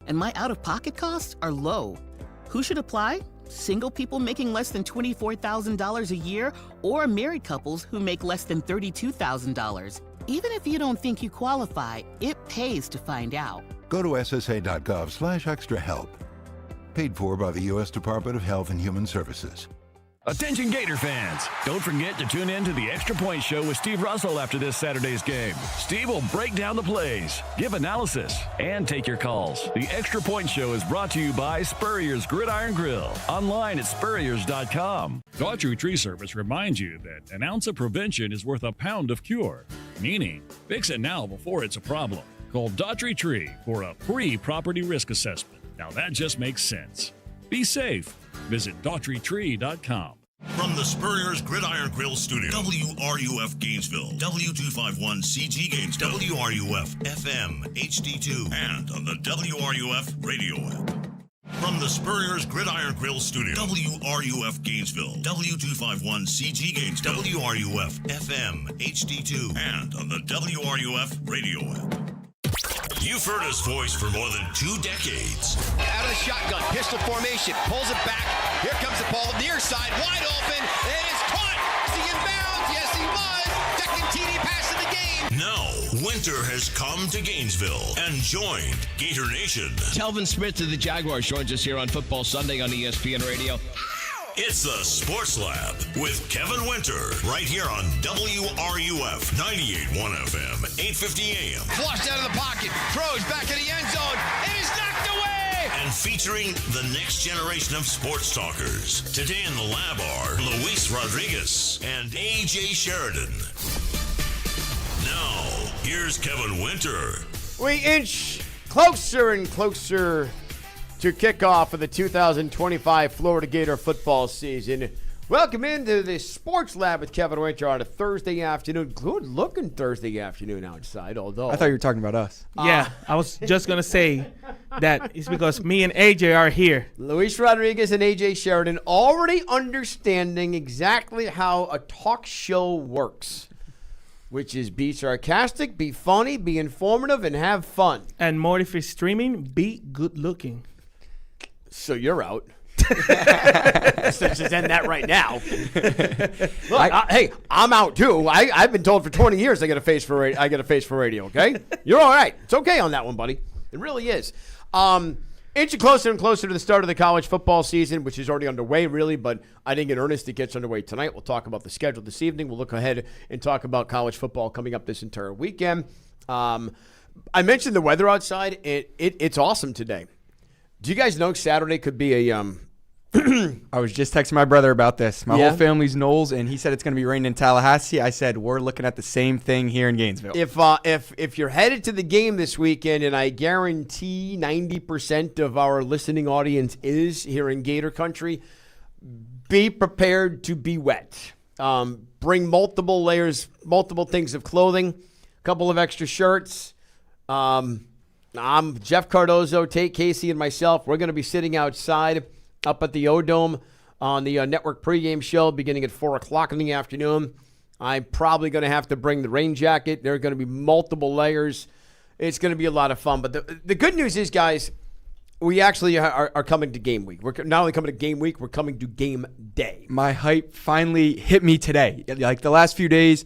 and my out-of-pocket costs are low. Who should apply? Single people making less than $24,000 a year, or married couples who make less than $32,000. Even if you don't think you qualify, it pays to find out. Go to ssa.gov/extra-help. Paid for by the U.S. Department of Health and Human Services. Attention Gator fans, don't forget to tune in to the Extra Point Show with Steve Russell after this Saturday's game. Steve will break down the plays, give analysis, and take your calls. The Extra Point Show is brought to you by Spurrier's Gridiron Grill, online at spurriers.com. Daughtry Tree Service reminds you that an ounce of prevention is worth a pound of cure, meaning fix it now before it's a problem. Call Daughtry Tree for a free property risk assessment. Now that just makes sense. Be safe. Visit DaughtryTree.com. From the Spurrier's Gridiron Grill Studio, WRUF Gainesville, W251CG Gainesville, WRUF FM HD2, and on the WRUF radio app. From the Spurrier's Gridiron Grill Studio, WRUF Gainesville, W251CG Gainesville, WRUF FM HD2, and on the WRUF radio app. You've heard his voice for more than 2 decades. Out of the shotgun, pistol formation, pulls it back. Here comes the ball, near side, wide open. It is caught. Is he in bounds? Yes, he was. Second TD pass of the game. Now, winter has come to Gainesville and joined Gator Nation. Telvin Smith of the Jaguars joins us here on Football Sunday on ESPN Radio. It's the Sports Lab with Kevin Winter, right here on WRUF 98.1 FM, 850 AM. Flushed out of the pocket, throws back in the end zone. It is knocked away! And featuring the next generation of sports talkers. Today in the lab are Luis Rodriguez and AJ Sheridan. Now, here's Kevin Winter. We inch closer and closer to kickoff of the 2025 Florida Gator football season. Welcome into the Sports Lab with Kevin Winter on a Thursday afternoon. Good-looking Thursday afternoon outside, although... I thought you were talking about us. Yeah, I was just going to say that it's because me and AJ are here. Luis Rodriguez and AJ Sheridan already understanding exactly how a talk show works, which is be sarcastic, be funny, be informative, and have fun. And more if it's streaming, be good-looking. So you're out. Let's just end that right now. Look, hey, I'm out too. I've been told for 20 years I get a face for radio. Okay, you're all right. It's okay on that one, buddy. It really is. Inching closer and closer to the start of the college football season, which is already underway, really. But I think in earnest, it gets underway tonight. We'll talk about the schedule this evening. We'll look ahead and talk about college football coming up this entire weekend. I mentioned the weather outside. It's awesome today. Do you guys know Saturday could be a I was just texting my brother about this. My whole family's Knowles, and he said it's going to be raining in Tallahassee. I said we're looking at the same thing here in Gainesville. If you're headed to the game this weekend, and I guarantee 90% of our listening audience is here in Gator country, be prepared to be wet. Bring multiple layers, multiple things of clothing, a couple of extra shirts. I'm Jeff Cardozo, Tate Casey, and myself. We're going to be sitting outside up at the O-Dome on the network pregame show beginning at 4 o'clock in the afternoon. I'm probably going to have to bring the rain jacket. There are going to be multiple layers. It's going to be a lot of fun. But the good news is, guys, we actually are coming to game week. We're not only coming to game week, we're coming to game day. My hype finally hit me today. Like the last few days,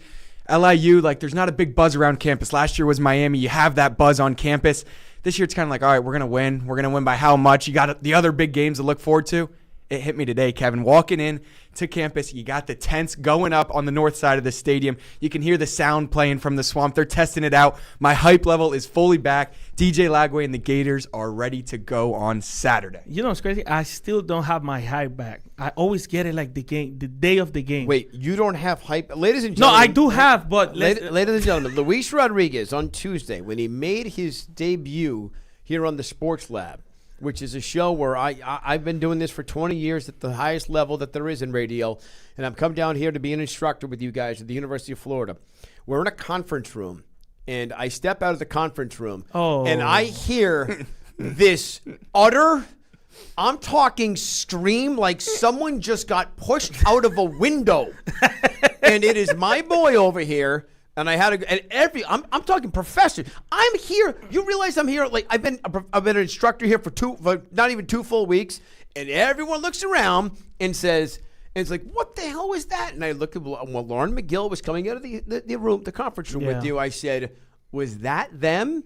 LIU, there's not a big buzz around campus. Last year was Miami. You have that buzz on campus. This year it's kind of like, all right, we're going to win. We're going to win by how much? You got the other big games to look forward to. It hit me today, Kevin. Walking in to campus, you got the tents going up on the north side of the stadium. You can hear the sound playing from the swamp. They're testing it out. My hype level is fully back. DJ Lagway and the Gators are ready to go on Saturday. You know what's crazy? I still don't have my hype back. I always get it the day of the game. Wait, you don't have hype? Ladies and gentlemen. No, I do have, but... Ladies and gentlemen, Luis Rodriguez on Tuesday, when he made his debut here on the Sports Lab, which is a show where I've been doing this for 20 years at the highest level that there is in radio, and I've come down here to be an instructor with you guys at the University of Florida. We're in a conference room, and I step out of the conference room, and I hear this utter, I'm talking scream like someone just got pushed out of a window. And it is my boy over here, And I had I'm talking professor. I'm here. You realize I'm here? Like I've been an instructor here for not even 2 full weeks, and everyone looks around and says, and it's like, what the hell was that? And I look at Lauren McGill was coming out of the room, the conference room with you. I said, was that them?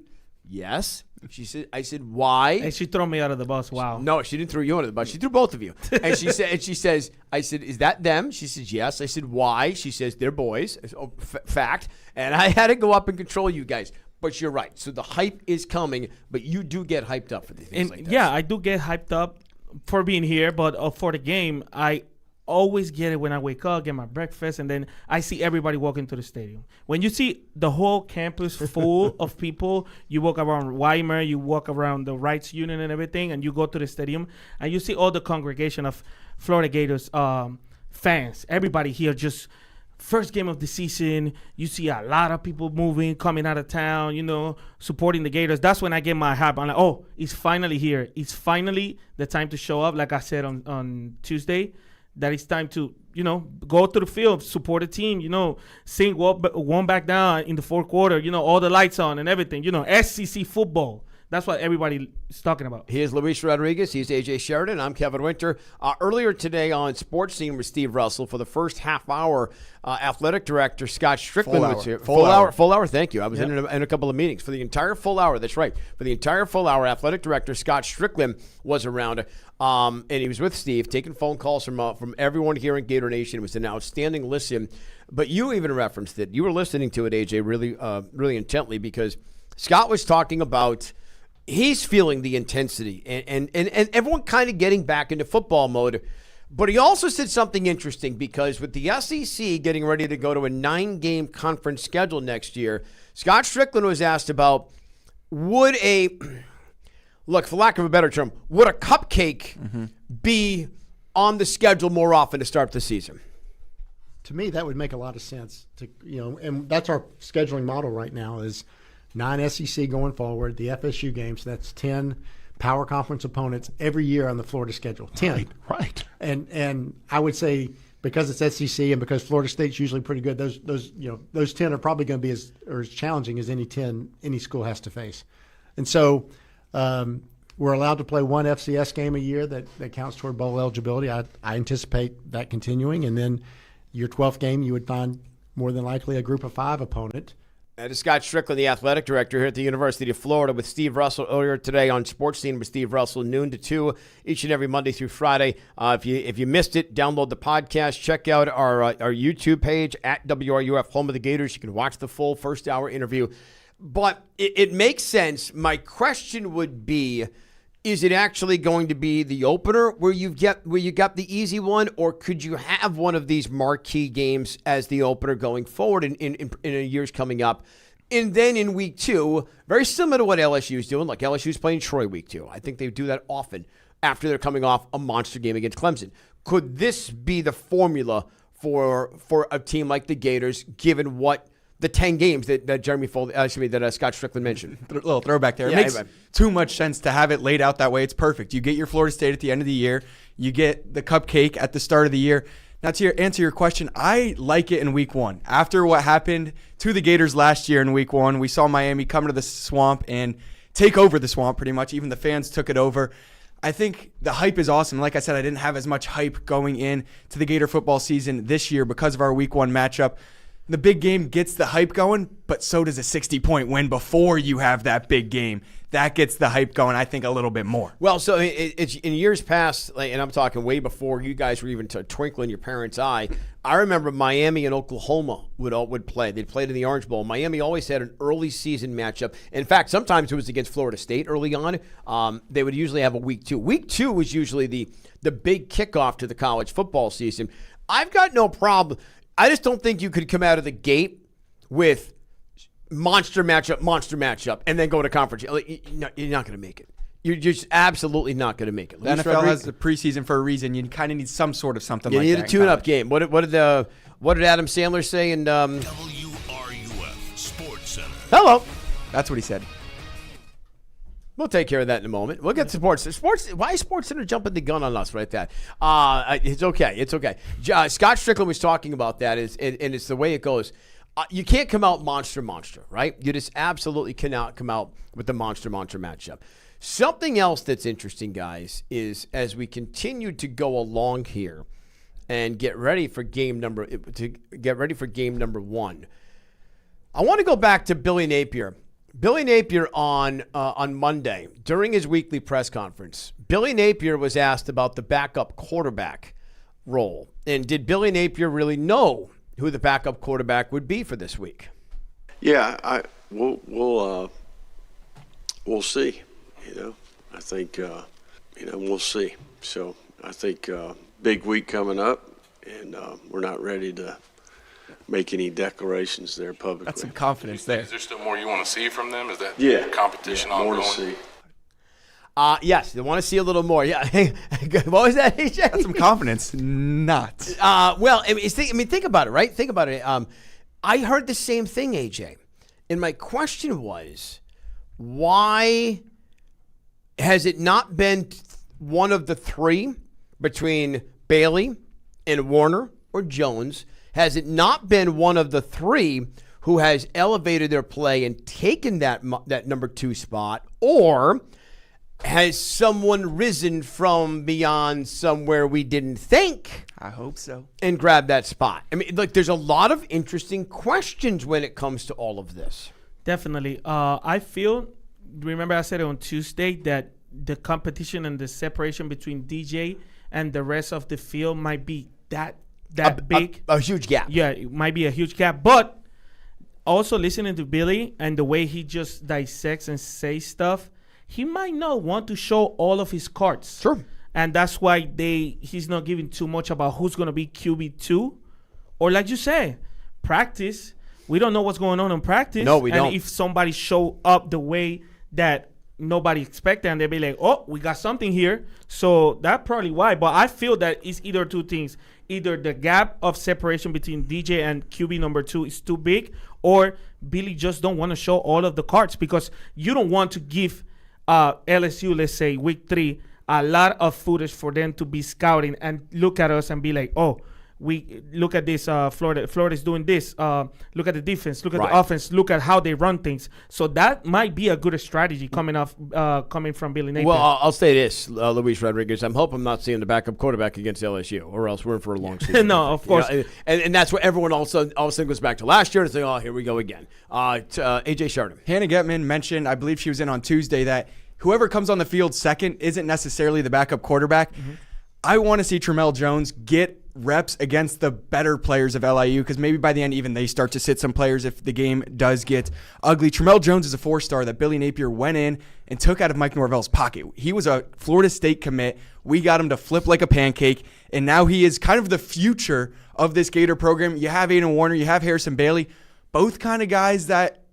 Yes. She said, I said, why? And she threw me out of the bus. Wow. No, she didn't throw you under the bus. She threw both of you. And she says, I said, is that them? She says, yes. I said, why? She says, they're boys. I said, oh, fact. And I had to go up and control you guys. But you're right. So the hype is coming, but you do get hyped up for these things like that. Yeah, I do get hyped up for being here, but for the game, I always get it when I wake up, get my breakfast, and then I see everybody walking to the stadium. When you see the whole campus full of people, you walk around Weimar, you walk around the rights union and everything, and you go to the stadium, and you see all the congregation of Florida Gators fans. Everybody here just first game of the season. You see a lot of people moving, coming out of town, supporting the Gators. That's when I get my hype. I'm like, oh, it's finally here. It's finally the time to show up, like I said on Tuesday. That it's time to, go to the field, support the team, sing one back down in the fourth quarter, all the lights on and everything, SEC football. That's what everybody is talking about. Here's Luis Rodriguez. He's AJ Sheridan. I'm Kevin Winter. Earlier today on Sports Scene with Steve Russell for the first half hour, athletic director Scott Strickland was here. Full hour. Thank you. I was in a couple of meetings. For the entire full hour, that's right. For the entire full hour, athletic director Scott Strickland was around. And he was with Steve, taking phone calls from everyone here in Gator Nation. It was an outstanding listen. But you even referenced it. You were listening to it, AJ, really intently, because Scott was talking about he's feeling the intensity and everyone kind of getting back into football mode. But he also said something interesting, because with the SEC getting ready to go to a 9-game conference schedule next year, Scott Strickland was asked about look, for lack of a better term, would a cupcake be on the schedule more often to start the season? To me, that would make a lot of sense. And that's our scheduling model right now is 9 SEC going forward, the FSU games. That's 10 power conference opponents every year on the Florida schedule. 10. Right. And I would say because it's SEC and because Florida State's usually pretty good, those 10 are probably going to be as challenging as any 10 any school has to face. And so we're allowed to play one FCS game a year that counts toward bowl eligibility. I anticipate that continuing. And then your 12th game, you would find more than likely a group of 5 opponent. That is Scott Strickland, the athletic director here at the University of Florida, with Steve Russell earlier today on Sports Scene with Steve Russell, noon to 2, each and every Monday through Friday. If you missed it, download the podcast. Check out our YouTube page at WRUF, Home of the Gators. You can watch the full first-hour interview. But it makes sense. My question would be, is it actually going to be the opener where you got the easy one, or could you have one of these marquee games as the opener going forward in years coming up? And then in week 2, very similar to what LSU is doing, like LSU's playing Troy week 2. I think they do that often after they're coming off a monster game against Clemson. Could this be the formula for a team like the Gators, given what the 10 games that Scott Strickland mentioned? A little throwback there. It makes too much sense to have it laid out that way. It's perfect. You get your Florida State at the end of the year. You get the cupcake at the start of the year. Now, to answer your question, I like it in week 1. After what happened to the Gators last year in week 1, we saw Miami come to the Swamp and take over the Swamp pretty much. Even the fans took it over. I think the hype is awesome. Like I said, I didn't have as much hype going in to the Gator football season this year because of our week 1 matchup. The big game gets the hype going, but so does a 60-point win before you have that big game. That gets the hype going, I think, a little bit more. Well, so it's in years past, and I'm talking way before you guys were even to twinkle in your parents' eye, I remember Miami and Oklahoma would play. They'd played in the Orange Bowl. Miami always had an early season matchup. In fact, sometimes it was against Florida State early on. They would usually have a week 2. Week 2 was usually the big kickoff to the college football season. I've got no problem. I just don't think you could come out of the gate with monster matchup, and then go to conference. You're not going to make it. You're just absolutely not going to make it. The NFL has the preseason for a reason. You kind of need some sort of something like that. You need a tune-up game. What did Adam Sandler say in WRUF Sports Center? Hello. That's what he said. We'll take care of that in a moment. We'll get to sports. Why is Sports Center jumping the gun on us right there? It's okay. Scott Strickland was talking about that, and it's the way it goes. You can't come out monster, right? You just absolutely cannot come out with the monster matchup. Something else that's interesting, guys, is as we continue to go along here and get ready for game number 1, I want to go back to Billy Napier. Billy Napier on Monday during his weekly press conference. Billy Napier was asked about the backup quarterback role, and did Billy Napier really know who the backup quarterback would be for this week? Yeah, we'll see. I think we'll see. So I think big week coming up, and we're not ready to make any declarations there publicly. That's some confidence there. Is there still more you want to see from them? Is that competition more ongoing? to see. Yes, they want to see a little more. Yeah. What was that, AJ? That's some confidence. Not. Well, think about it, right? Think about it. I heard the same thing, AJ. And my question was, why has it not been one of the three between Bailey and Warner or Jones? Has it not been one of the three who has elevated their play and taken that number 2 spot? Or has someone risen from beyond somewhere we didn't think? I hope so. And grabbed that spot. I mean, look, there's a lot of interesting questions when it comes to all of this. Definitely. I feel, remember I said on Tuesday that the competition and the separation between DJ and the rest of the field might be that big. A huge gap. Yeah, it might be a huge gap. But also listening to Billy and the way he just dissects and says stuff, he might not want to show all of his cards. Sure. And that's why he's not giving too much about who's going to be QB2. Or like you say, practice. We don't know what's going on in practice. No, we don't. And if somebody show up the way that nobody expected, and they'll be like, oh, we got something here. So that's probably why. But I feel that it's either two things. Either the gap of separation between DJ and QB number 2 is too big, or Billy just don't want to show all of the cards, because you don't want to give LSU, let's say, week 3, a lot of footage for them to be scouting and look at us and be like, oh, we look at this, Florida's doing this. Look at the defense. Look at the offense. Look at how they run things. So that might be a good strategy coming from Billy Napier. Well, I'll say this, Luis Rodriguez. I'm hoping I'm not seeing the backup quarterback against LSU, or else we're in for a long season. No, of course. And that's what everyone all of a sudden goes back to last year and say, oh, here we go again. AJ Sheridan. Hannah Getman mentioned, I believe she was in on Tuesday, that whoever comes on the field second isn't necessarily the backup quarterback. Mm-hmm. I want to see Tramel Jones get reps against the better players of LIU, because maybe by the end even they start to sit some players if the game does get ugly. Tramel Jones is a 4-star that Billy Napier went in and took out of Mike Norvell's pocket. He was a Florida State commit. We got him to flip like a pancake, and now he is kind of the future of this Gator program. You have Aiden Warner, you have Harrison Bailey, both kind of guys that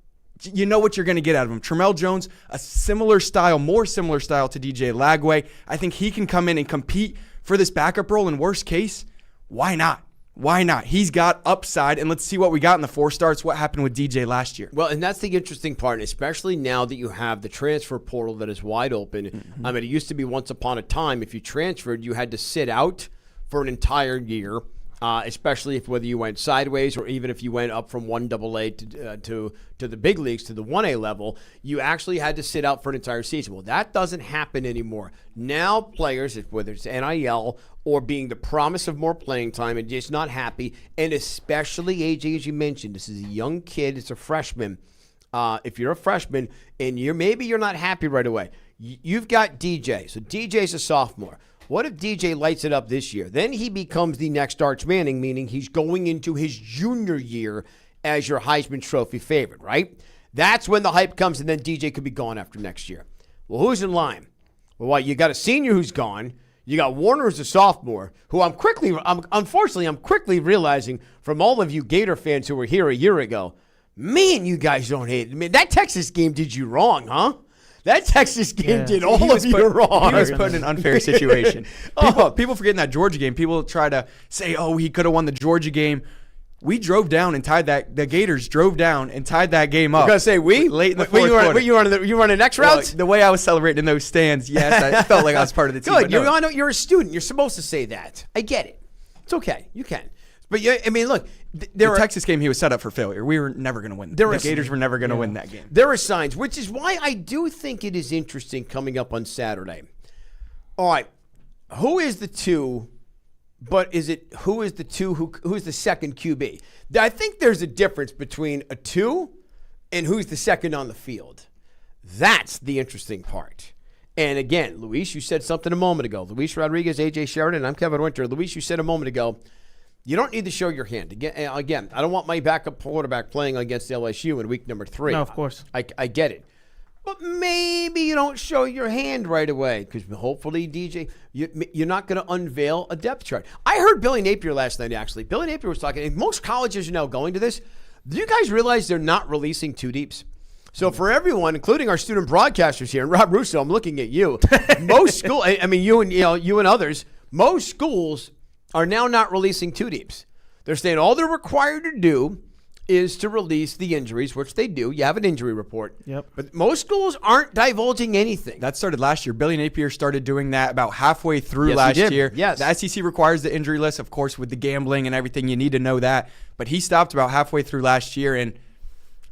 you know what you're going to get out of him. Tramel Jones, a similar style, more similar style to DJ Lagway. I think he can come in and compete for this backup role, in worst case. Why not? Why not? He's got upside, and let's see what we got in the 4-star. It's what happened with DJ last year. Well, and that's the interesting part, especially now that you have the transfer portal that is wide open. Mm-hmm. I mean, it used to be once upon a time, if you transferred, you had to sit out for an entire year, especially whether you went sideways or even if you went up from 1AA to the big leagues, to the 1A level, you actually had to sit out for an entire season. Well, that doesn't happen anymore. Now players, whether it's NIL or being the promise of more playing time and just not happy, and especially, AJ, as you mentioned, this is a young kid, it's a freshman. If you're a freshman and maybe you're not happy right away, you've got DJ. So DJ's a sophomore. What if DJ lights it up this year? Then he becomes the next Arch Manning, meaning he's going into his junior year as your Heisman Trophy favorite, right? That's when the hype comes, and then DJ could be gone after next year. Well, who's in line? Well, you got a senior who's gone. You got Warner as a sophomore, who I'm quickly realizing from all of you Gator fans who were here a year ago, man, you guys don't hate it. I mean, that Texas game did you wrong, huh? That Texas game did all of you wrong. He was put in an unfair situation. People forget in that Georgia game, people try to say, oh, he could have won the Georgia game. We drove down and tied that. The Gators drove down and tied that game up. You're going to say we? Late in the fourth quarter. You running next routes? The way I was celebrating in those stands, yes, I felt like I was part of the team. Good. You're a student. You're supposed to say that. I get it. It's okay. You can. But yeah, I mean, look, the Texas game, he was set up for failure. We were never going to win. The Gators were never going to win that game. There are signs, which is why I do think it is interesting coming up on Saturday. All right, who is the 2? But who is the 2? Who is the second QB? I think there's a difference between a 2 and who's the second on the field. That's the interesting part. And again, Luis, you said something a moment ago. Luis Rodriguez, AJ Sheridan, I'm Kevin Winter. Luis, you said a moment ago, you don't need to show your hand. Again, I don't want my backup quarterback playing against LSU in week number 3. No, of course. I get it. But maybe you don't show your hand right away because hopefully, DJ, you're not going to unveil a depth chart. I heard Billy Napier last night, actually. Billy Napier was talking, and most colleges are now going to this. Do you guys realize they're not releasing 2 deeps? So for everyone, including our student broadcasters here, and Rob Russo, I'm looking at you. Most school, I mean, you and others, most schools are now not releasing 2 deeps. They're saying all they're required to do is to release the injuries, which they do. You have an injury report. Yep. But most schools aren't divulging anything. That started last year. Billy Napier started doing that about halfway through last year. Yes. The SEC requires the injury list, of course, with the gambling and everything. You need to know that. But he stopped about halfway through last year, and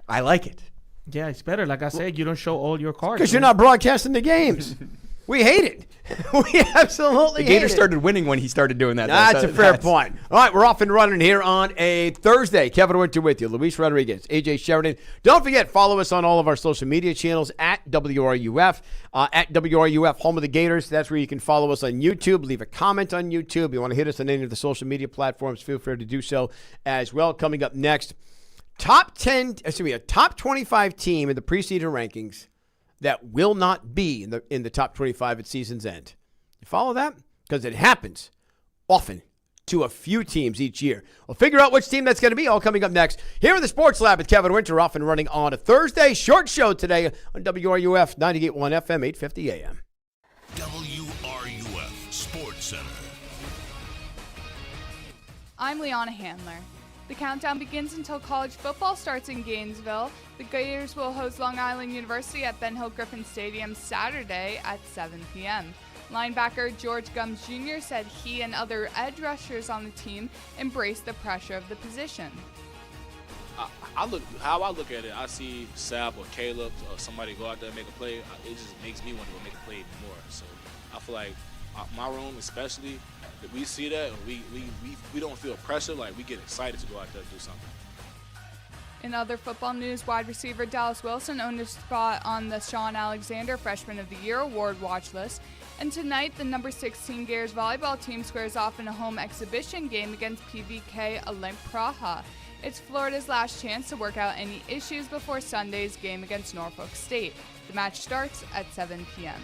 I like it. Yeah, it's better. Like I said, you don't show all your cards. Because you're not broadcasting the games. We hate it. We absolutely hate it. The Gators started winning when he started doing that. That's a fair point. All right, we're off and running here on a Thursday. Kevin Winter with you. Luis Rodriguez, AJ Sheridan. Don't forget, follow us on all of our social media channels at WRUF, at WRUF, home of the Gators. That's where you can follow us on YouTube. Leave a comment on YouTube. If you want to hit us on any of the social media platforms, feel free to do so as well. Coming up next, a top 25 team in the preseason rankings that will not be in the top 25 at season's end. You follow that? Because it happens often to a few teams each year. We'll figure out which team that's going to be, all coming up next here in the Sports Lab with Kevin Winter, off and running on a Thursday. Short show today on WRUF 98.1 FM, 850 AM. WRUF Sports Center. I'm Liana Handler. The countdown begins until college football starts in Gainesville. The Gators will host Long Island University at Ben Hill Griffin Stadium Saturday at 7 p.m. Linebacker George Gumbs Jr. said he and other edge rushers on the team embraced the pressure of the position. How I look at it, I see Sab or Caleb or somebody go out there and make a play. It just makes me want to go make a play even more. So I feel like my room especially, if we see that and we don't feel pressure, like we get excited to go out there and do something. In other football news, wide receiver Dallas Wilson owned a spot on the Sean Alexander Freshman of the Year award watch list. And tonight, the number 16 Gators volleyball team squares off in a home exhibition game against PVK Olymp Praha. It's Florida's last chance to work out any issues before Sunday's game against Norfolk State. The match starts at 7 p.m.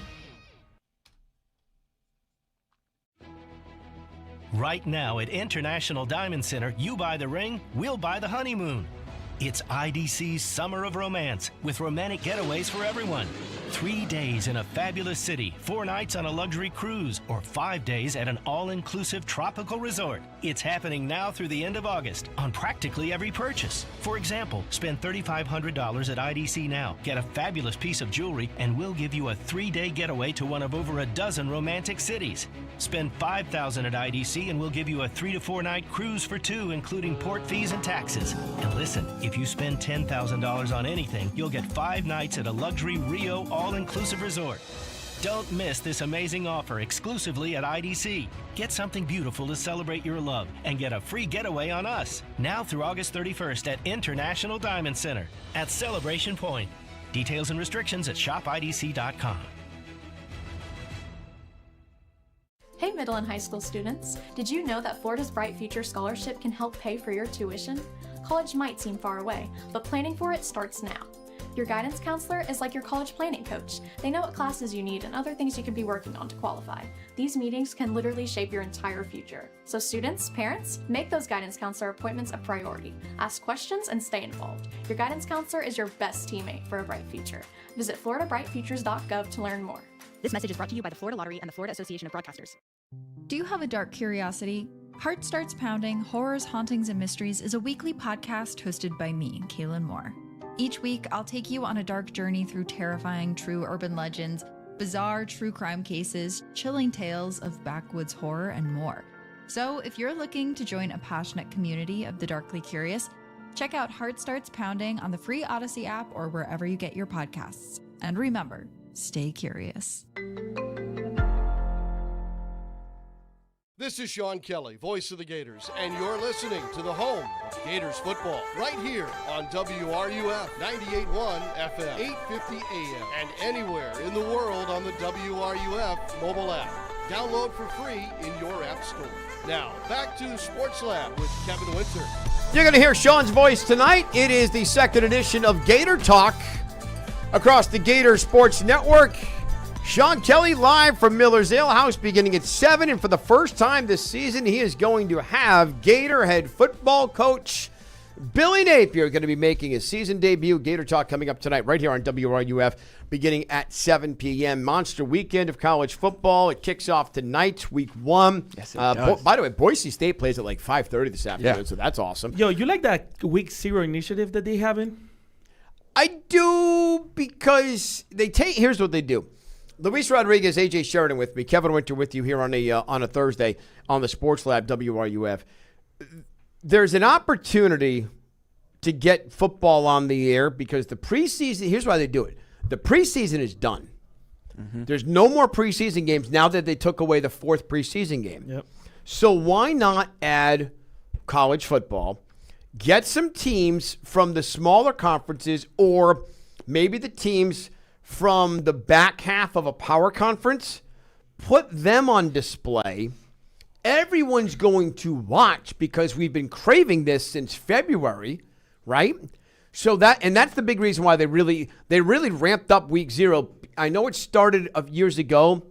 Right now at International Diamond Center, you buy the ring, we'll buy the honeymoon. It's IDC's Summer of Romance with romantic getaways for everyone. 3 days in a fabulous city, 4 nights on a luxury cruise, or 5 days at an all-inclusive tropical resort. It's happening now through the end of August on practically every purchase. For example, spend $3,500 at IDC now, get a fabulous piece of jewelry, and we'll give you a 3-day getaway to one of over a dozen romantic cities. Spend $5,000 at IDC and we'll give you a 3 to 4 night cruise for 2, including port fees and taxes. And listen, if you spend $10,000 on anything, you'll get 5 nights at a luxury Rio all-inclusive resort. Don't miss this amazing offer exclusively at IDC. Get something beautiful to celebrate your love and get a free getaway on us. Now through August 31st at International Diamond Center at Celebration Point. Details and restrictions at shopidc.com. Hey middle and high school students, did you know that Florida's Bright Future Scholarship can help pay for your tuition? College might seem far away, but planning for it starts now. Your guidance counselor is like your college planning coach. They know what classes you need and other things you can be working on to qualify. These meetings can literally shape your entire future. So students, parents, make those guidance counselor appointments a priority. Ask questions and stay involved. Your guidance counselor is your best teammate for a bright future. Visit floridabrightfutures.gov to learn more. This message is brought to you by the Florida Lottery and the Florida Association of Broadcasters. Do you have a dark curiosity? Heart Starts Pounding, Horrors, Hauntings, and Mysteries is a weekly podcast hosted by me, Kaylin Moore. Each week, I'll take you on a dark journey through terrifying true urban legends, bizarre true crime cases, chilling tales of backwoods horror, and more. So if you're looking to join a passionate community of the darkly curious, check out Heart Starts Pounding on the free Odyssey app or wherever you get your podcasts. And remember, stay curious. This is Sean Kelly, voice of the Gators, and you're listening to the home of Gators football right here on WRUF 98.1 FM, 850 AM, and anywhere in the world on the WRUF mobile app. Download for free in your app store. Now, back to Sports Lab with Kevin Winter. You're going to hear Sean's voice tonight. It is the second edition of Gator Talk across the Gator Sports Network. Sean Kelly live from Miller's Ale House beginning at 7, and for the first time this season, he is going to have Gator head football coach Billy Napier going to be making his season debut. Gator Talk coming up tonight right here on WRUF beginning at 7 p.m. Monster weekend of college football. It kicks off tonight, week 1. Yes, it does. By the way, Boise State plays at like 5:30 this afternoon, so that's awesome. Yo, you like that week 0 initiative that they having? I do, because here's what they do. Luis Rodriguez, AJ Sheridan with me, Kevin Winter with you here on a Thursday on the Sports Lab WRUF. There's an opportunity to get football on the air because the preseason, here's why they do it. The preseason is done. Mm-hmm. There's no more preseason games now that they took away the 4th preseason game. Yep. So why not add college football, get some teams from the smaller conferences or maybe the teams from the back half of a power conference, put them on display. Everyone's going to watch because we've been craving this since February, right? So that's the big reason why they really ramped up week 0. I know it started years ago,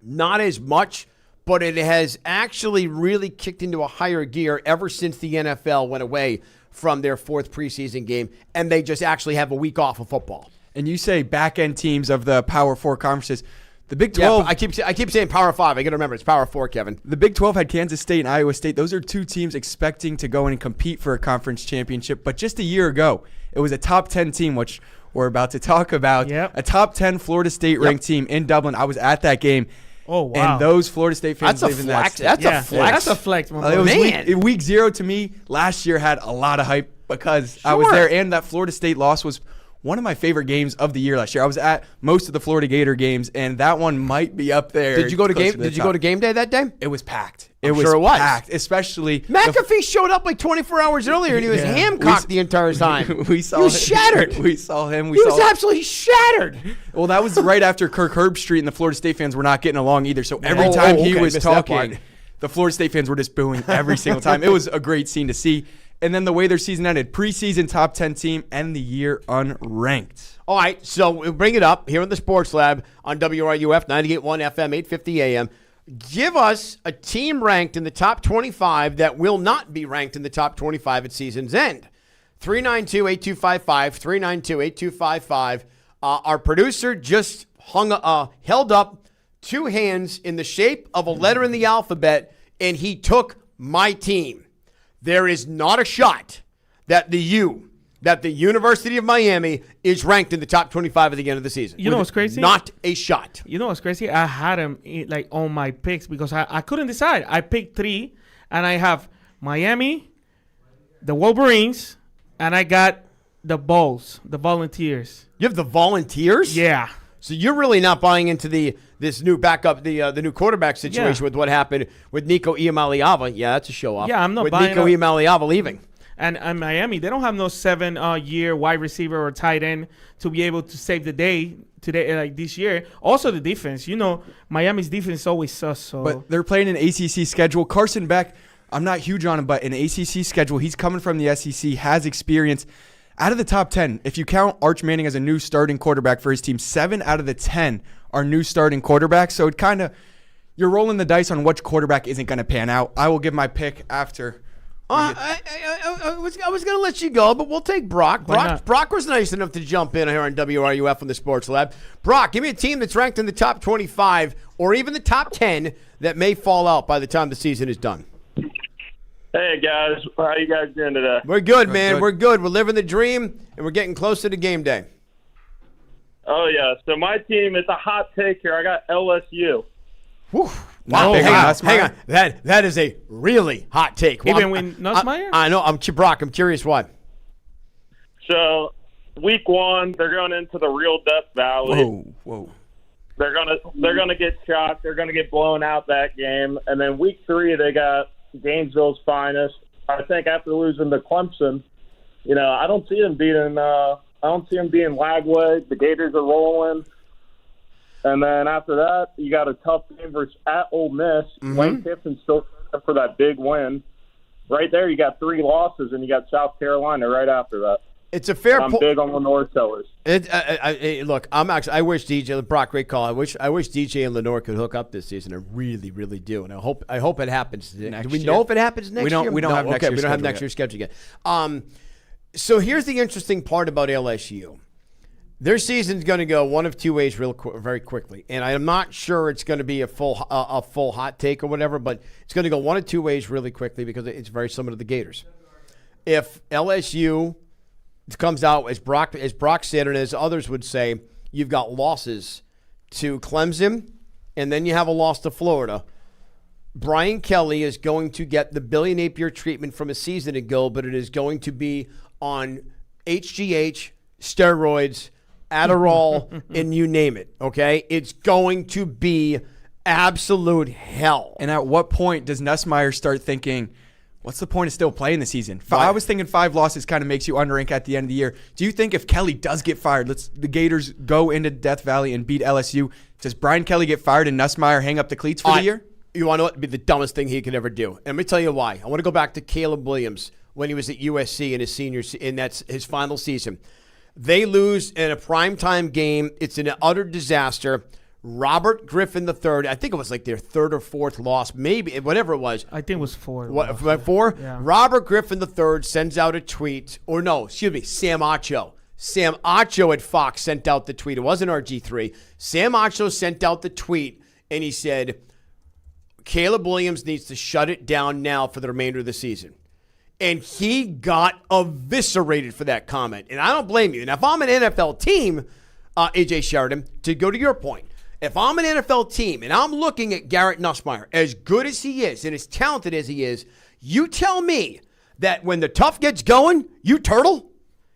not as much, but it has actually really kicked into a higher gear ever since the NFL went away from their 4th preseason game, and they just actually have a week off of football. And you say back-end teams of the Power 4 conferences. The Big 12. Yeah, I keep saying Power 5. I got to remember it's Power 4, Kevin. The Big 12 had Kansas State and Iowa State. Those are 2 teams expecting to go in and compete for a conference championship. But just a year ago, it was a top 10 team, which we're about to talk about. Yep. A top 10 Florida State ranked team in Dublin. I was at that game. Oh, wow. And those Florida State fans live in that state. That's a flex. That's a flex, my It was man. week 0 to me last year had a lot of hype because I was there, and that Florida State loss was one of my favorite games of the year last year. I was at most of the Florida Gator games, and that one might be up there. Did you go to game day that day? It was packed. I'm sure it was packed, especially McAfee showed up like 24 hours earlier, and he was ham-cocked the entire time. We saw he was shattered. We saw him. He was absolutely shattered. Well, that was right after Kirk Herbstreit, and the Florida State fans were not getting along either. So every time he was talking, the Florida State fans were just booing every single time. It was a great scene to see. And then the way their season ended, preseason top 10 team, end the year unranked. All right, so we'll bring it up here in the Sports Lab on WRUF 98.1 FM, 850 AM. Give us a team ranked in the top 25 that will not be ranked in the top 25 at season's end. 392-8255, 392-8255. Our producer just held up 2 hands in the shape of a letter in the alphabet, and he took my team. There is not a shot that the University of Miami is ranked in the top 25 at the end of the season. You know what's crazy? Not a shot. You know what's crazy? I had him on my picks because I couldn't decide. I picked 3, and I have Miami, the Wolverines, and I got the Bulls, the Volunteers. You have the Volunteers? Yeah. So you're really not buying into this new backup, the new quarterback situation with what happened with Nico Iamaleava. Yeah, that's a show off. Yeah, I'm not with buying Nico Iamaleava leaving. And Miami, they don't have no 7-year wide receiver or tight end to be able to save the day today, like this year. Also, the defense. You know, Miami's defense is always sus. So. But they're playing an ACC schedule. Carson Beck, I'm not huge on him, but an ACC schedule. He's coming from the SEC, has experience. Out of the top 10, if you count Arch Manning as a new starting quarterback for his team, 7 out of the 10 are new starting quarterbacks. So it kind of, you're rolling the dice on which quarterback isn't going to pan out. I will give my pick after. I was going to let you go, but we'll take Brock. Brock was nice enough to jump in here on WRUF on the Sports Lab. Brock, give me a team that's ranked in the top 25 or even the top 10 that may fall out by the time the season is done. Hey, guys. How are you guys doing today? We're good, man. We're good. We're living the dream, and we're getting closer to game day. Oh, yeah. So my team, it's a hot take here. I got LSU. Whew. Wow, hang on. That is a really hot take. Even when Nussmeier? I know. Brock, I'm curious why. So, week 1, they're going into the real Death Valley. Whoa. They're gonna get shocked. They're gonna get blown out that game, and then week 3 they got Gainesville's finest. I think after losing to Clemson, I don't see them beating. I don't see them being Lagway. The Gators are rolling, and then after that you got a tough game versus at Ole Miss. Lane Kiffin's still up for that big win. Right there, you got 3 losses, and you got South Carolina right after that. It's a fair point. I'm big on Lenore Sellers. Look, I wish DJ Brock, great call. I wish DJ and Lenore could hook up this season. I really, really do, and I hope it happens. Do we know if it happens next year? We don't have next year's schedule. We don't have next year's schedule yet. So here's the interesting part about LSU. Their season's going to go one of two ways very quickly, and I'm not sure it's going to be a full hot take or whatever, but it's going to go one of two ways really quickly because it's very similar to the Gators. If LSU comes out, as Brock said, and as others would say, you've got losses to Clemson, and then you have a loss to Florida. Brian Kelly is going to get the Billy Napier treatment from a season ago, but it is going to be on HGH, steroids, Adderall, and you name it, okay? It's going to be absolute hell. And at what point does Nussmeier start thinking, what's the point of still playing the season? I was thinking 5 losses kind of makes you underrank at the end of the year. Do you think if Kelly does get fired, the Gators go into Death Valley and beat LSU, does Brian Kelly get fired and Nussmeier hang up the cleats for the year? You want to know what would be the dumbest thing he could ever do? And let me tell you why. I want to go back to Caleb Williams when he was at USC in that's his final season. They lose in a primetime game. It's an utter disaster. Robert Griffin III, I think it was like their 3rd or 4th loss, maybe, whatever it was. I think it was 4. What, 4? Yeah. Robert Griffin III sends out a tweet, Sam Acho. Sam Acho at Fox sent out the tweet. It wasn't RG3. Sam Acho sent out the tweet, and he said, Caleb Williams needs to shut it down now for the remainder of the season. And he got eviscerated for that comment. And I don't blame you. And if I'm an NFL team, AJ Sheridan, to go to your point, if I'm an NFL team and I'm looking at Garrett Nussmeier, as good as he is and as talented as he is, you tell me that when the tough gets going, you turtle?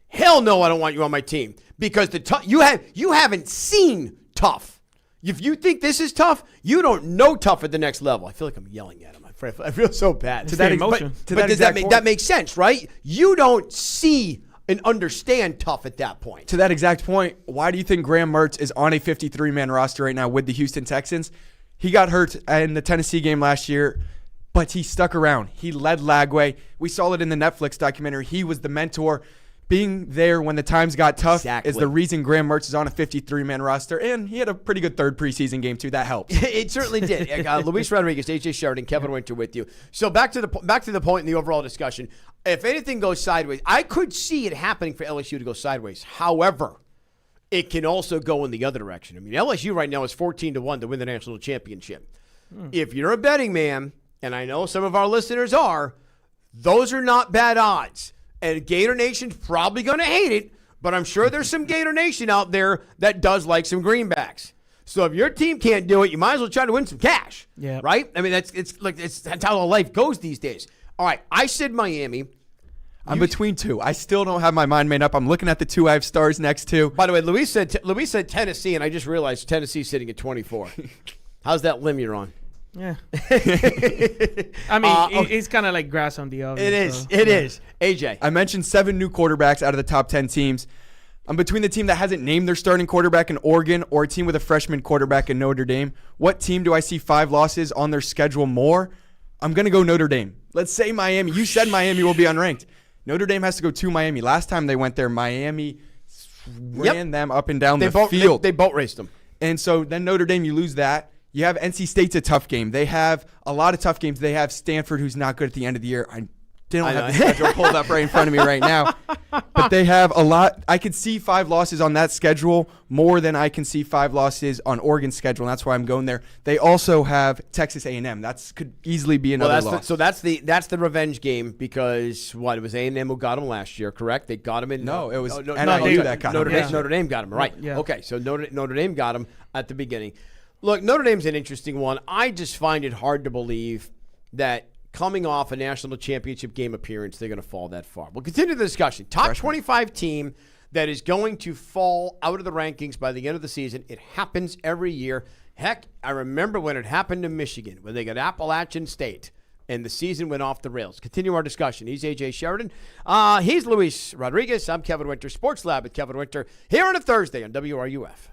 Hell no, I don't want you on my team. Because you haven't seen tough. If you think this is tough, you don't know tough at the next level. I feel like I'm yelling at him. I feel so bad. That makes sense, right? You don't see and understand tough at that point. To that exact point, why do you think Graham Mertz is on a 53-man roster right now with the Houston Texans? He got hurt in the Tennessee game last year, but he stuck around. He led Lagway. We saw it in the Netflix documentary. He was the mentor. Being there when the times got tough is the reason Graham Mertz is on a 53-man roster, and he had a pretty good 3rd preseason game too. That helped. It certainly did. Luis Rodriguez, AJ Sheridan, Kevin Winter with you. So back to the point in the overall discussion. If anything goes sideways, I could see it happening for LSU to go sideways. However, it can also go in the other direction. I mean, LSU right now is 14-1 to win the national championship. If you're a betting man, and I know some of our listeners are, those are not bad odds. And Gator Nation's probably going to hate it, but I'm sure there's some Gator Nation out there that does like some greenbacks. So if your team can't do it, you might as well try to win some cash. Yeah. Right? I mean, that's how life goes these days. All right, I said Miami. I'm between 2. I still don't have my mind made up. I'm looking at the 2 I have stars next to. By the way, Luis said Tennessee, and I just realized Tennessee's sitting at 24. How's that limb you're on? Yeah. I mean, it's kind of like grass on the obvious. It is. AJ. I mentioned 7 new quarterbacks out of the top 10 teams. I'm between the team that hasn't named their starting quarterback in Oregon or a team with a freshman quarterback in Notre Dame. What team do I see 5 losses on their schedule more? I'm going to go Notre Dame. Let's say Miami. You said Miami will be unranked. Notre Dame has to go to Miami. Last time they went there, Miami ran them up and down the field. They boat raced them. And so then Notre Dame, you lose that. You have NC State's a tough game. They have a lot of tough games. They have Stanford, who's not good at the end of the year. I don't have the schedule pulled up right in front of me right now. But they have a lot. I could see 5 losses on that schedule more than I can see 5 losses on Oregon's schedule, and that's why I'm going there. They also have Texas A&M. That could easily be another loss. So that's the revenge game because it was A&M who got them last year, correct? They got them in. No, it was NIU that got them. Notre Dame got them, right? Yeah. Okay, so Notre Dame got them at the beginning. Look, Notre Dame's an interesting one. I just find it hard to believe that coming off a national championship game appearance, they're going to fall that far. We'll continue the discussion. Top 25 team that is going to fall out of the rankings by the end of the season. It happens every year. Heck, I remember when it happened to Michigan, when they got Appalachian State, and the season went off the rails. Continue our discussion. He's A.J. Sheridan. He's Luis Rodriguez. I'm Kevin Winter. Sports Lab with Kevin Winter here on a Thursday on WRUF.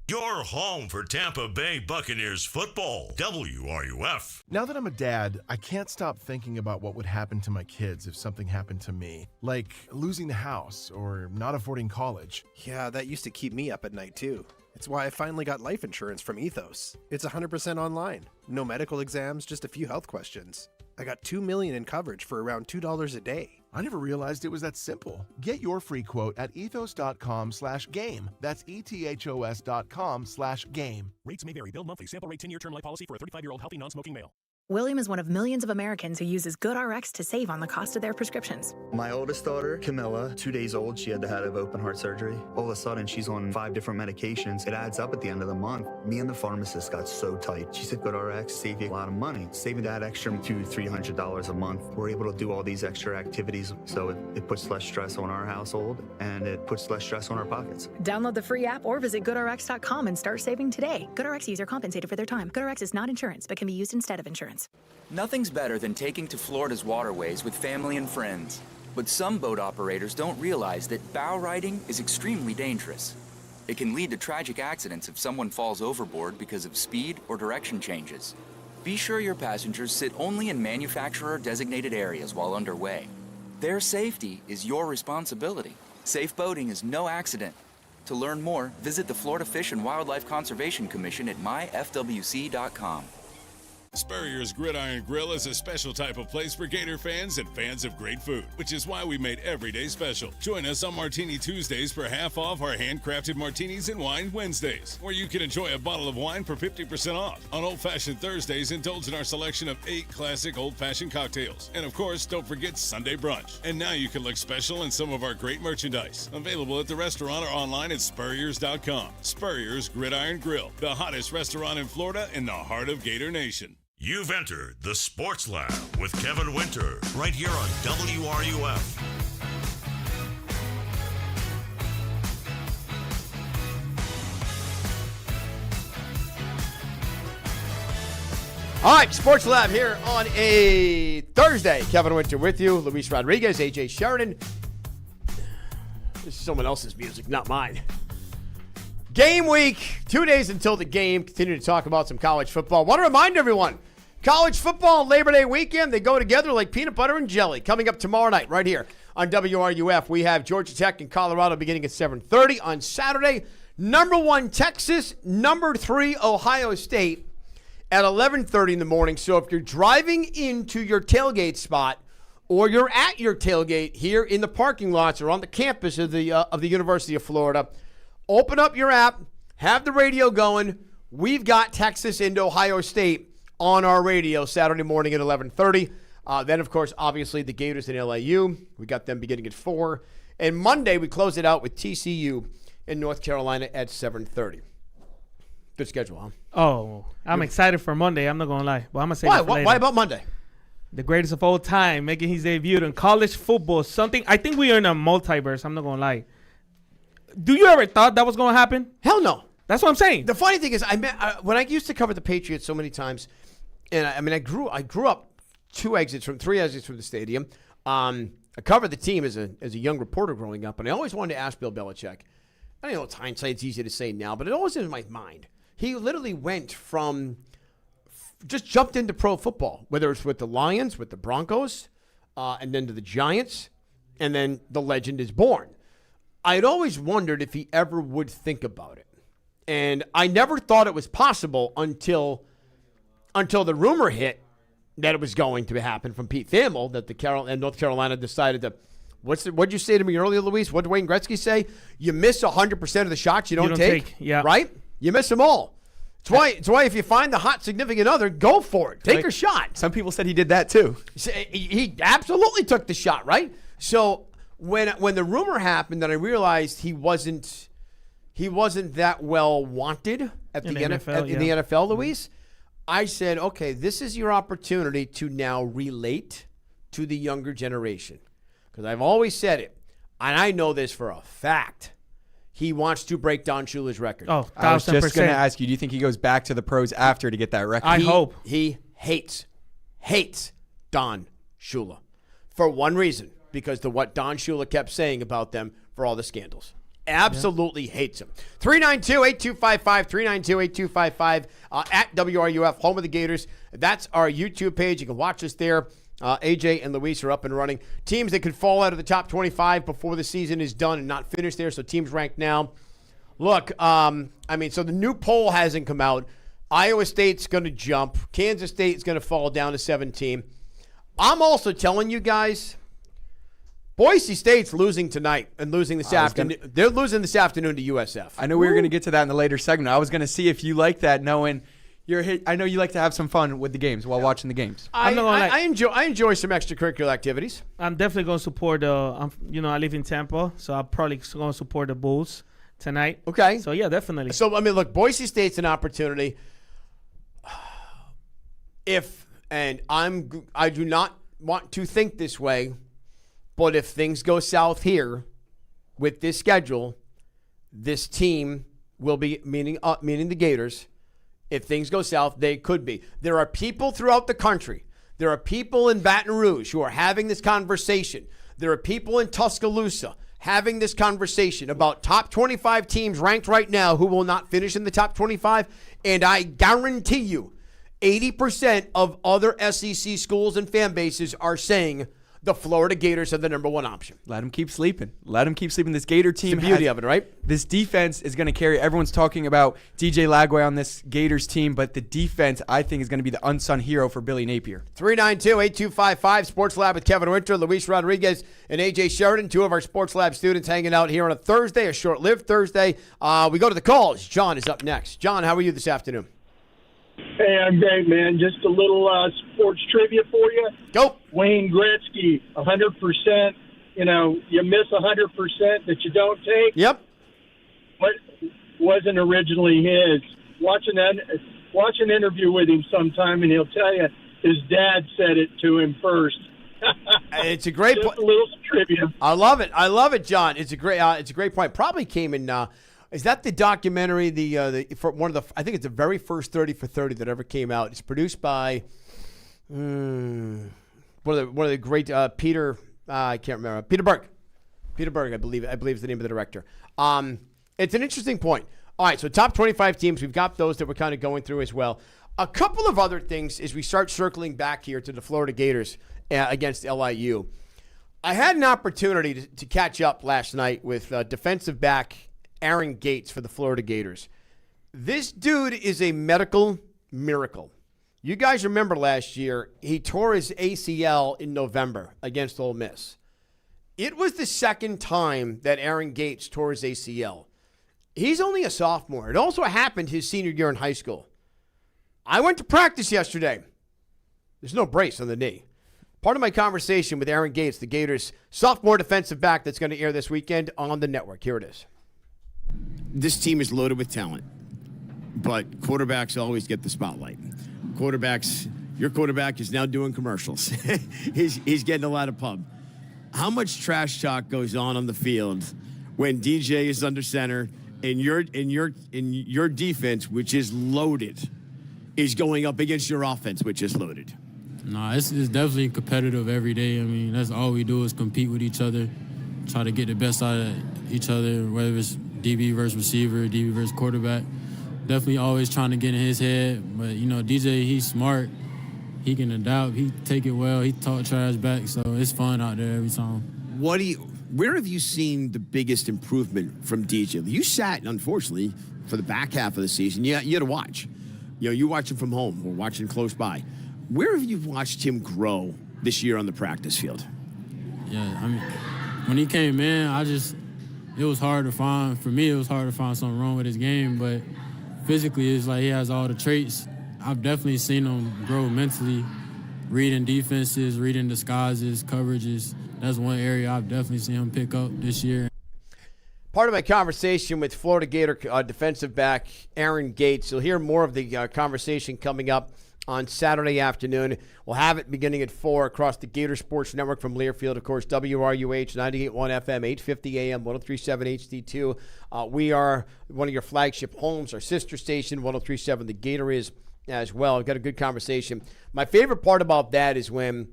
Your home for Tampa Bay Buccaneers football, WRUF. Now that I'm a dad, I can't stop thinking about what would happen to my kids if something happened to me, like losing the house or not affording college. Yeah, that used to keep me up at night too. It's why I finally got life insurance from Ethos. It's 100% online. No medical exams, just a few health questions. I got $2 million in coverage for around $2 a day. I never realized it was that simple. Get your free quote at ethos.com/game. That's ethos.com/game. Rates may vary. Bill monthly. Sample rate 10-year term life policy for a 35-year-old healthy non-smoking male. William is one of millions of Americans who uses GoodRx to save on the cost of their prescriptions. My oldest daughter, Camilla, 2 days old, she had to have open heart surgery. All of a sudden, she's on 5 different medications. It adds up at the end of the month. Me and the pharmacist got so tight. She said, GoodRx save you a lot of money. Saving that extra $200-300 a month. We're able to do all these extra activities, so it puts less stress on our household, and it puts less stress on our pockets. Download the free app or visit GoodRx.com and start saving today. GoodRx user compensated for their time. GoodRx is not insurance, but can be used instead of insurance. Nothing's better than taking to Florida's waterways with family and friends. But some boat operators don't realize that bow riding is extremely dangerous. It can lead to tragic accidents if someone falls overboard because of speed or direction changes. Be sure your passengers sit only in manufacturer-designated areas while underway. Their safety is your responsibility. Safe boating is no accident. To learn more, visit the Florida Fish and Wildlife Conservation Commission at myfwc.com. Spurrier's Gridiron Grill is a special type of place for Gator fans and fans of great food, which is why we made every day special. Join us on Martini Tuesdays for half off our handcrafted martinis and wine Wednesdays, where you can enjoy a bottle of wine for 50% off. On Old Fashioned Thursdays, indulge in our selection of 8 classic old-fashioned cocktails. And of course, don't forget Sunday brunch. And now you can look special in some of our great merchandise, available at the restaurant or online at spurriers.com. Spurrier's Gridiron Grill, the hottest restaurant in Florida in the heart of Gator Nation. You've entered the Sports Lab with Kevin Winter, right here on WRUF. All right, Sports Lab here on a Thursday. Kevin Winter with you, Luis Rodriguez, A.J. Sheridan. This is someone else's music, not mine. Game week, 2 days until the game. Continue to talk about some college football. Want to remind everyone, college football Labor Day weekend, they go together like peanut butter and jelly. Coming up tomorrow night right here on WRUF, we have Georgia Tech and Colorado beginning at 7:30 on Saturday. Number 1 Texas, number 3 Ohio State at 11:30 in the morning. So if you're driving into your tailgate spot or you're at your tailgate here in the parking lots or on the campus of the University of Florida, open up your app, have the radio going. We've got Texas and Ohio State on our radio Saturday morning at 11:30. Then, of course, obviously the Gators and LAU. We got them beginning at 4. And Monday, we close it out with TCU in North Carolina at 7:30. Good schedule, huh? Oh, I'm excited for Monday. I'm not going to lie. But I'm going to say that for later. Why about Monday? The greatest of all time, making his debut in college football. Something, I think we are in a multiverse. I'm not going to lie. Do you ever thought that was going to happen? Hell no. That's what I'm saying. The funny thing is, when I used to cover the Patriots so many times, and I grew up 3 exits from the stadium. I covered the team as a young reporter growing up, and I always wanted to ask Bill Belichick. I know it's hindsight's easy to say now, but it always in my mind. He literally went from just jumped into pro football, whether it's with the Lions, with the Broncos, and then to the Giants, and then the legend is born. I'd always wondered if he ever would think about it. And I never thought it was possible until the rumor hit that it was going to happen from Pete Thamel that North Carolina decided to. What'd you say to me earlier, Luis? What did Wayne Gretzky say? You miss 100% of the shots you don't take. Yeah. Right? You miss them all. It's why if you find the hot significant other, go for it. Take a shot. Some people said he did that too. He absolutely took the shot, right? So when the rumor happened, that I realized he wasn't that well wanted at In the the NFL, NFL, in the yeah. NFL, Luis, I said, okay, this is your opportunity to now relate to the younger generation. Because I've always said it, and I know this for a fact. He wants to break Don Shula's record. Oh, I was just 1,000%. going to ask you, do you think he goes back to the pros after to get that record? I hope. He hates Don Shula for one reason, because of what Don Shula kept saying about them for all the scandals. Absolutely hates him. 392-8255, 392-8255, at WRUF, home of the Gators. That's our YouTube page. You can watch us there. AJ and Luis are up and running. Teams that could fall out of the top 25 before the season is done and not finished there, so teams ranked now. Look, so the new poll hasn't come out. Iowa State's going to jump. Kansas State's going to fall down to 17. I'm also telling you guys, Boise State's losing tonight and losing this afternoon. They're losing this afternoon to USF. I know we were going to get to that in the later segment. I was going to see if you like that, knowing I know you like to have some fun with the games while watching the games. I enjoy some extracurricular activities. I'm definitely going to support I live in Tampa, so I'm probably going to support the Bulls tonight. Okay. So, yeah, definitely. So, look, Boise State's an opportunity. I do not want to think this way, but if things go south here with this schedule, this team will be, meaning the Gators, if things go south, they could be. There are people throughout the country. There are people in Baton Rouge who are having this conversation. There are people in Tuscaloosa having this conversation about top 25 teams ranked right now who will not finish in the top 25. And I guarantee you, 80% of other SEC schools and fan bases are saying the Florida Gators are the number one option. Let them keep sleeping. This Gator team. It's the beauty of it, right? This defense is going to carry. Everyone's talking about DJ Lagway on this Gators team, but the defense, I think, is going to be the unsung hero for Billy Napier. 392-8255, Sports Lab with Kevin Winter, Luis Rodriguez, and AJ Sheridan, two of our Sports Lab students hanging out here on a Thursday, a short-lived Thursday. We go to the calls. John is up next. John, how are you this afternoon? Hey, I'm great, man. Just a little sports trivia for you. Go. Wayne Gretzky, 100%. You miss 100% that you don't take. Yep. What wasn't originally his. Watch an interview with him sometime, and he'll tell you his dad said it to him first. It's a great point. A little trivia. I love it, John. It's a great point. Probably came in. Is that the documentary? For one of the, I think it's the very first 30 for 30 that ever came out. It's produced by one of the great Peter. I can't remember. Peter Berg. Peter Berg, I believe is the name of the director. It's an interesting point. All right, so top 25 teams. We've got those that we're kind of going through as well. A couple of other things as we start circling back here to the Florida Gators against LIU. I had an opportunity to catch up last night with defensive back Aaron Gates for the Florida Gators. This dude is a medical miracle. You guys remember last year, he tore his ACL in November against Ole Miss. It was the second time that Aaron Gates tore his ACL. He's only a sophomore. It also happened his senior year in high school. I went to practice yesterday. There's no brace on the knee. Part of my conversation with Aaron Gates, the Gators' sophomore defensive back that's going to air this weekend on the network. Here it is. This team is loaded with talent, but quarterbacks always get the spotlight. Your quarterback is now doing commercials. he's getting a lot of pub. How much trash talk goes on the field when DJ is under center and your defense, which is loaded, is going up against your offense, which is loaded? Nah, it's definitely competitive every day. I mean, that's all we do is compete with each other, try to get the best out of each other, whether it's DB versus receiver, DB versus quarterback. Definitely always trying to get in his head. But, DJ, he's smart. He can adapt. He take it well. He talk trash back. So it's fun out there every time. Where have you seen the biggest improvement from DJ? You sat, unfortunately, for the back half of the season. You had to watch. You watch him from home or watching close by. Where have you watched him grow this year on the practice field? Yeah, I mean, when he came in, it was hard to find. For me, it was hard to find something wrong with his game, but physically, it's like he has all the traits. I've definitely seen him grow mentally, reading defenses, reading disguises, coverages. That's one area I've definitely seen him pick up this year. part of my conversation with Florida Gator defensive back Aaron Gates. You'll hear more of the conversation coming up on Saturday afternoon. We'll have it beginning at 4 across the Gator Sports Network from Learfield. Of course, WRUH 98.1 FM, 850 AM, 1037 HD2. We are one of your flagship homes, our sister station, 1037. The Gator is as well. I've got a good conversation. My favorite part about that is when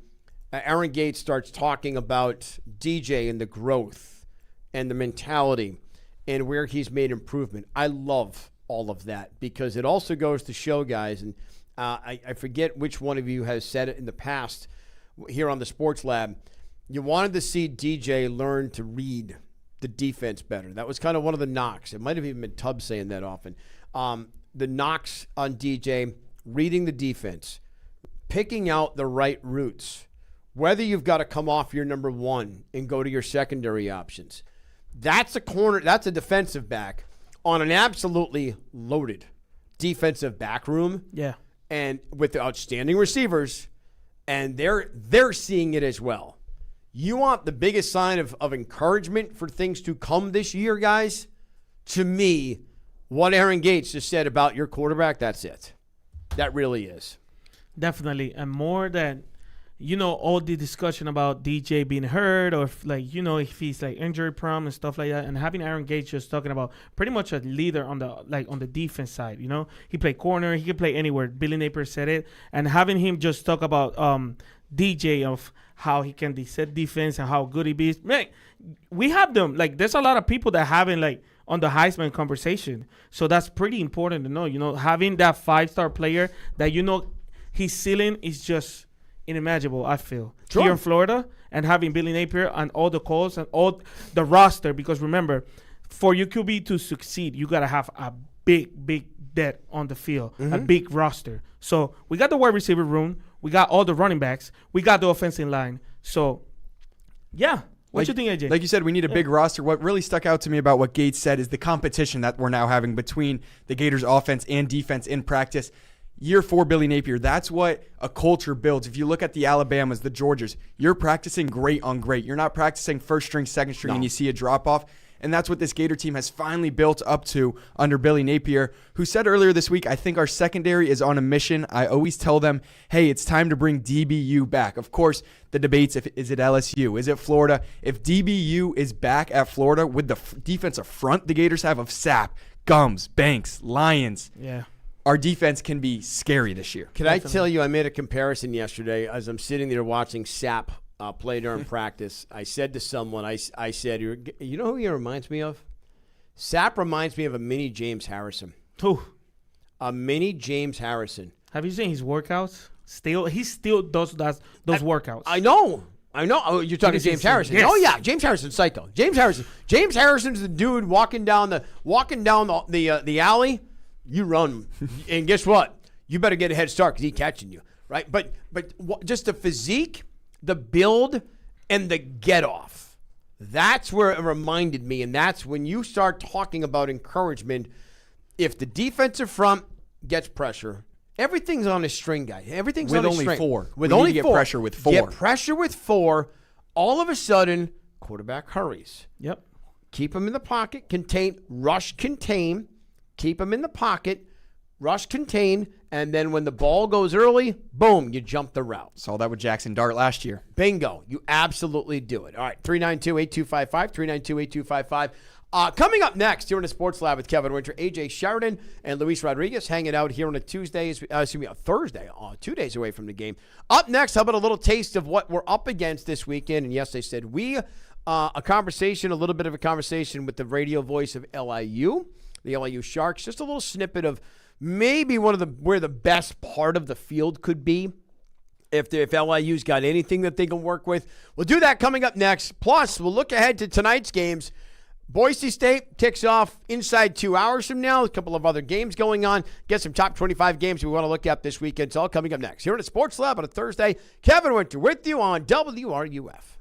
Aaron Gates starts talking about DJ and the growth and the mentality and where he's made improvement. I love all of that because it also goes to show, guys, and I forget which one of you has said it in the past here on the Sports Lab. You wanted to see DJ learn to read the defense better. That was kind of one of the knocks. It might have even been Tubbs saying that often. The knocks on DJ, reading the defense, picking out the right routes, whether you've got to come off your number one and go to your secondary options. That's a corner. That's a defensive back on an absolutely loaded defensive back room. Yeah. And with the outstanding receivers, and they're seeing it as well. You want the biggest sign of encouragement for things to come this year, guys? To me, what Aaron Gates just said about your quarterback, that's it. That really is. Definitely. And more than, all the discussion about DJ being hurt or if he's like injury prone and stuff like that, and having Aaron Gates just talking about pretty much a leader on the defense side. He played corner, he could play anywhere. Billy Napier said it, and having him just talk about DJ of how he can set defense and how good he is. Man, we have them. There's a lot of people that haven't on the Heisman conversation, so that's pretty important to know. Having that 5-star player that his ceiling is just unimaginable, I feel. Sure. Here in Florida, and having Billy Napier and all the calls and all the roster, because remember, for your QB to succeed, you got to have a big depth on the field, a big roster. So we got the wide receiver room, we got all the running backs, we got the offensive line. So, yeah. What you think, AJ? Like you said, we need a big roster. What really stuck out to me about what Gates said is the competition that we're now having between the Gators offense and defense in practice. Year 4, Billy Napier, that's what a culture builds. If you look at the Alabamas, the Georgias, you're practicing great on great. You're not practicing first string, second string, and you see a drop-off. And that's what this Gator team has finally built up to under Billy Napier, who said earlier this week, I think our secondary is on a mission. I always tell them, hey, it's time to bring DBU back. Of course, the debates, is it LSU? Is it Florida? If DBU is back at Florida with the defensive front the Gators have of Sapp, Gums, Banks, Lyons, our defense can be scary this year. Can I tell you, I made a comparison yesterday as I'm sitting there watching Sapp play during practice. I said to someone, I said, you know who he reminds me of? Sapp reminds me of a mini James Harrison. Who? A mini James Harrison. Have you seen his workouts? He still does those workouts. I know. Oh, you're talking James Harrison. Yes. Oh yeah, James Harrison's psycho. James Harrison's the dude walking down the alley. You run, and guess what? You better get a head start because he's catching you, right? But just the physique, the build, and the get off. That's where it reminded me, and that's when you start talking about encouragement. If the defensive front gets pressure, everything's on a string, guy. Everything's with on a only string. 4. With we only need to 4. Get pressure with 4. Get pressure with 4. All of a sudden, quarterback hurries. Yep. Keep him in the pocket. Rush, contain. Keep him in the pocket. Rush, contain. And then when the ball goes early, boom, you jump the route. Saw that with Jackson Dart last year. Bingo. You absolutely do it. All right, 392-8255, 392-8255. Coming up next here in the Sports Lab with Kevin Winter, AJ Sheridan, and Luis Rodriguez hanging out here on a Thursday, 2 days away from the game. Up next, how about a little taste of what we're up against this weekend? And yes, I said a little bit of a conversation with the radio voice of LIU, the LIU Sharks. Just a little snippet of maybe where the best part of the field could be. If LIU's got anything that they can work with. We'll do that coming up next. Plus, we'll look ahead to tonight's games. Boise State kicks off inside 2 hours from now. A couple of other games going on. Get some top 25 games we want to look at this weekend. It's all coming up next. Here in the Sports Lab on a Thursday, Kevin Winter with you on WRUF.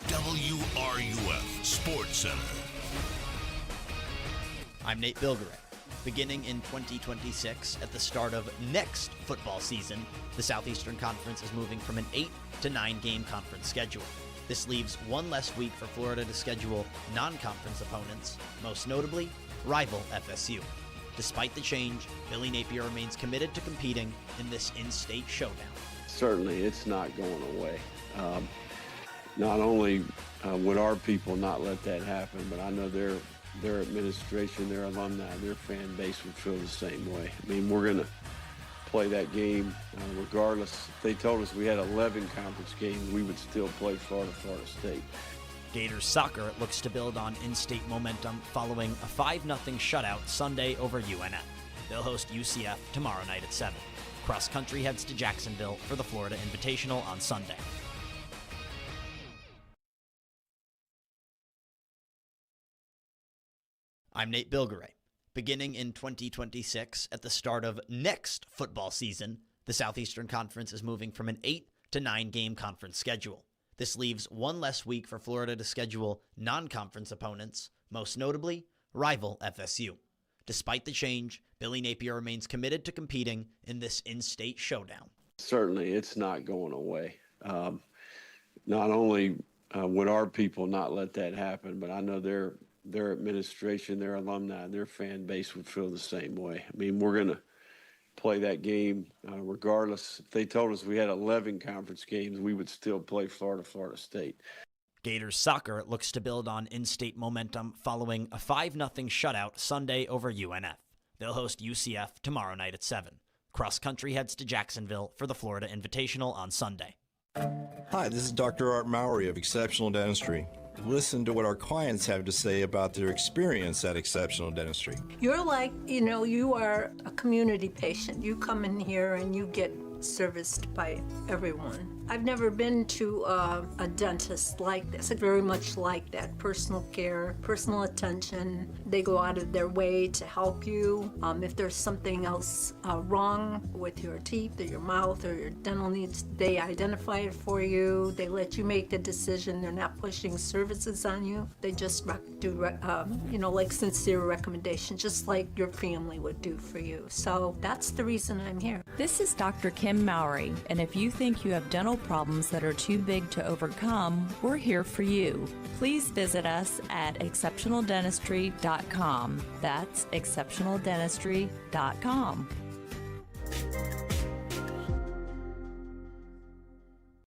WRUF Sports Center. I'm Nate Bilgerett. Beginning in 2026, at the start of next football season, the Southeastern Conference is moving from an 8 to 9 game conference schedule. This leaves one less week for Florida to schedule non-conference opponents, most notably rival FSU. Despite the change, Billy Napier remains committed to competing in this in-state showdown. Certainly, it's not going away. Not only would our people not let that happen, but I know their administration, their alumni, their fan base would feel the same way. I mean, we're going to play that game regardless. If they told us we had 11 conference games, we would still play Florida State. Gators soccer looks to build on in-state momentum following a 5-0 shutout Sunday over UNF. They'll host UCF tomorrow night at 7. Cross country heads to Jacksonville for the Florida Invitational on Sunday. I'm Nate Bilgeray. Beginning in 2026, at the start of next football season, the Southeastern Conference is moving from an 8 to 9 game conference schedule. This leaves one less week for Florida to schedule non-conference opponents, most notably rival FSU. Despite the change, Billy Napier remains committed to competing in this in-state showdown. Certainly, it's not going away. Not only would our people not let that happen, but I know their administration, their alumni, their fan base would feel the same way. I mean, we're going to play that game regardless. If they told us we had 11 conference games, we would still play Florida State. Gators soccer looks to build on in-state momentum following a 5-0 shutout Sunday over UNF. They'll host UCF tomorrow night at 7. Cross country heads to Jacksonville for the Florida Invitational on Sunday. Hi, this is Dr. Art Mowry of Exceptional Dentistry. Listen to what our clients have to say about their experience at Exceptional Dentistry. You're like, you are a community patient. You come in here and you get serviced by everyone. I've never been to a dentist like this. It's very much like that. Personal care, personal attention. They go out of their way to help you. If there's something else wrong with your teeth or your mouth or your dental needs, they identify it for you. They let you make the decision. They're not pushing services on you. They just do, like sincere recommendations, just like your family would do for you. So that's the reason I'm here. This is Dr. Kim Mowry, and if you think you have dental problems that are too big to overcome, we're here for you. Please visit us at exceptionaldentistry.com. That's exceptionaldentistry.com.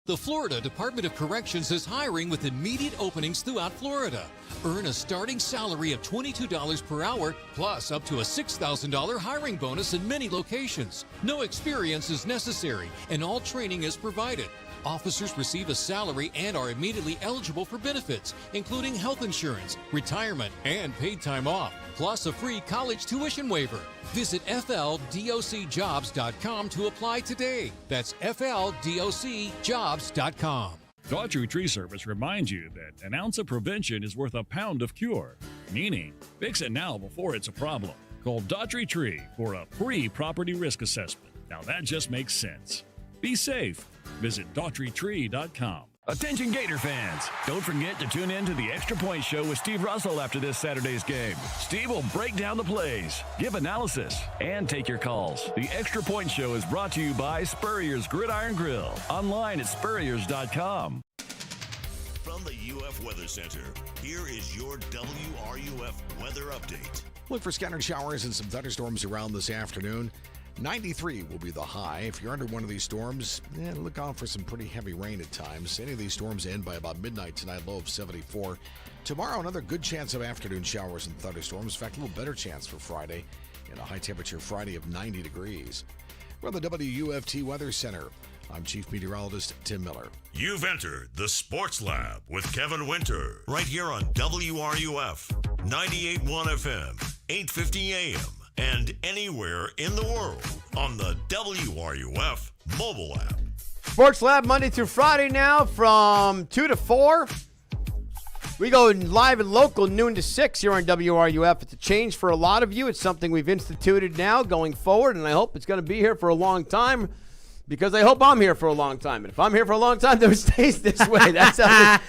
The Florida Department of Corrections is hiring with immediate openings throughout Florida. Earn a starting salary of $22 per hour, plus up to a $6,000 hiring bonus in many locations. No experience is necessary, and all training is provided. Officers receive a salary and are immediately eligible for benefits, including health insurance, retirement, and paid time off, plus a free college tuition waiver. Visit FLDOCjobs.com to apply today. That's FLDOCjobs.com. Daughtry Tree Service reminds you that an ounce of prevention is worth a pound of cure, meaning fix it now before it's a problem. Call Daughtry Tree for a free property risk assessment. Now that just makes sense. Be safe. Visit DaughtryTree.com. Attention Gator fans, don't forget to tune in to the Extra Point Show with Steve Russell after this Saturday's game. Steve will break down the plays, give analysis, and take your calls. The Extra Point Show is brought to you by Spurrier's Gridiron Grill, online at spurriers.com. From the UF Weather Center, here is your WRUF weather update. Look for scattered showers and some thunderstorms around this afternoon. 93 will be the high. If you're under one of these storms, look out for some pretty heavy rain at times. Any of these storms end by about midnight tonight, low of 74. Tomorrow, another good chance of afternoon showers and thunderstorms. In fact, a little better chance for Friday, and a high temperature Friday of 90 degrees. We're at the WUFT Weather Center. I'm Chief Meteorologist Tim Miller. You've entered the Sports Lab with Kevin Winter, right here on WRUF, 98.1 FM, 850 AM. And anywhere in the world on the WRUF mobile app. Sports Lab Monday through Friday now from 2 to 4. We go live and local noon to 6 here on WRUF. It's a change for a lot of you. It's something we've instituted now going forward, and I hope it's going to be here for a long time because I hope I'm here for a long time. And if I'm here for a long time, then it stays this way. That's how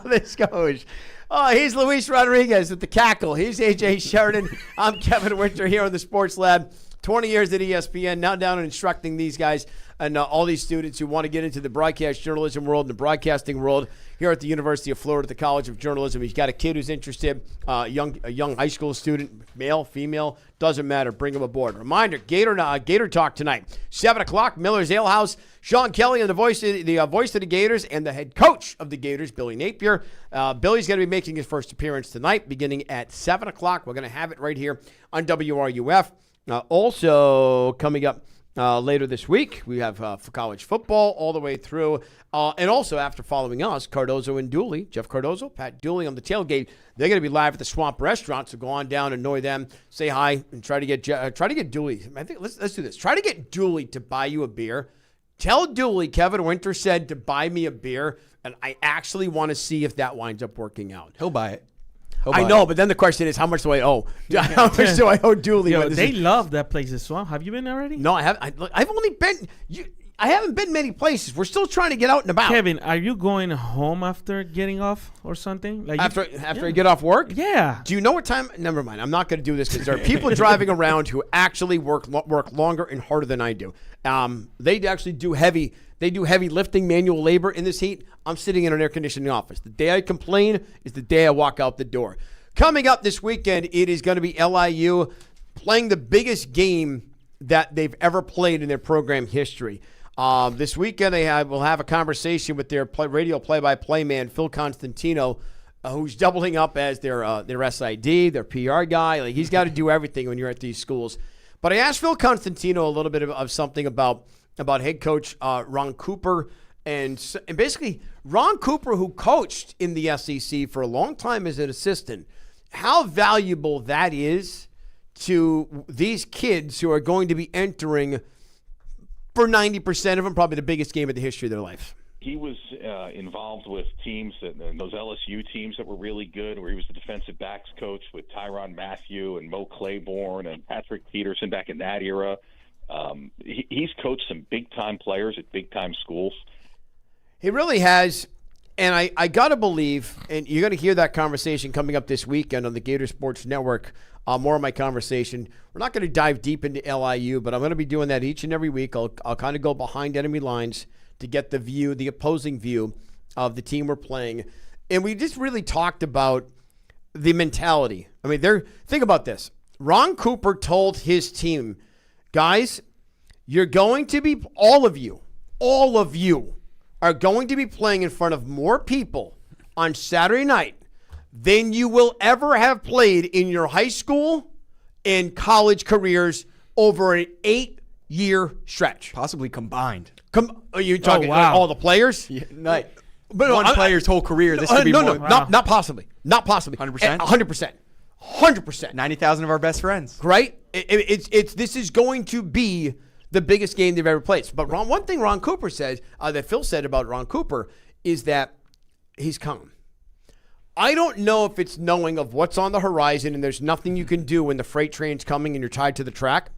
this goes. Oh, he's Luis Rodriguez with the cackle. He's AJ Sheridan. I'm Kevin Winter here on the Sports Lab. 20 years at ESPN, now down and instructing these guys and all these students who want to get into the broadcast journalism world and the broadcasting world here at the University of Florida, the College of Journalism. He's got a kid who's interested, a young high school student, male, female, doesn't matter. Bring him aboard. Reminder, Gator Talk tonight, 7 o'clock, Miller's Ale House. Sean Kelly and the voice of the Gators and the head coach of the Gators, Billy Napier. Billy's going to be making his first appearance tonight beginning at 7 o'clock. We're going to have it right here on WRUF. Also coming up later this week, we have for college football all the way through. And also after following us, Cardozo and Dooley, Jeff Cardozo, Pat Dooley on the tailgate. They're going to be live at the Swamp Restaurant, so go on down and annoy them, say hi, and try to get Dooley. I think let's do this. Try to get Dooley to buy you a beer. Tell Dooley Kevin Winter said to buy me a beer, and I actually want to see if that winds up working out. He'll buy it. I know, but then the question is, how much do I owe? How much do I owe Dooley? Yo, they love that place as well. Have you been already? No, I haven't. I've only been. I haven't been many places. We're still trying to get out and about. Kevin, are you going home after getting off or something? Like after I get off work? Yeah. Do you know what time? Never mind. I'm not going to do this because there are people driving around who actually work longer and harder than I do. They actually do heavy. They do heavy lifting, manual labor in this heat. I'm sitting in an air conditioning office. The day I complain is the day I walk out the door. Coming up this weekend, it is going to be LIU playing the biggest game that they've ever played in their program history. This weekend, will have a conversation with their radio play-by-play man, Phil Constantino, who's doubling up as their SID, their PR guy. Like, he's got to do everything when you're at these schools. But I asked Phil Constantino a little bit of something about head coach Ron Cooper. And basically, Ron Cooper, who coached in the SEC for a long time as an assistant, how valuable that is to these kids who are going to be entering, for 90% of them, probably the biggest game of the history of their life. He was involved with teams, those LSU teams that were really good, where he was the defensive backs coach with Tyrann Mathieu and Mo Claiborne and Patrick Peterson back in that era. He's coached some big-time players at big-time schools. He really has. And I got to believe, and you're going to hear that conversation coming up this weekend on the Gator Sports Network, more of my conversation. We're not going to dive deep into LIU, but I'm going to be doing that each and every week. I'll kind of go behind enemy lines to get the opposing view of the team we're playing. And we just really talked about the mentality. I mean, think about this. Ron Cooper told his team, guys, you're going to be, all of you are going to be playing in front of more people on Saturday night than you will ever have played in your high school and college careers over an 8-year stretch. Possibly combined. Are you talking all the players? Yeah, but one player's whole career. This could be more. Not possibly. Not possibly. 100%? 100%. 90,000 of our best friends. Right? This is going to be the biggest game they've ever played. But one thing Ron Cooper says, that Phil said about Ron Cooper, is that he's calm. I don't know if it's knowing of what's on the horizon and there's nothing you can do when the freight train's coming and you're tied to the track.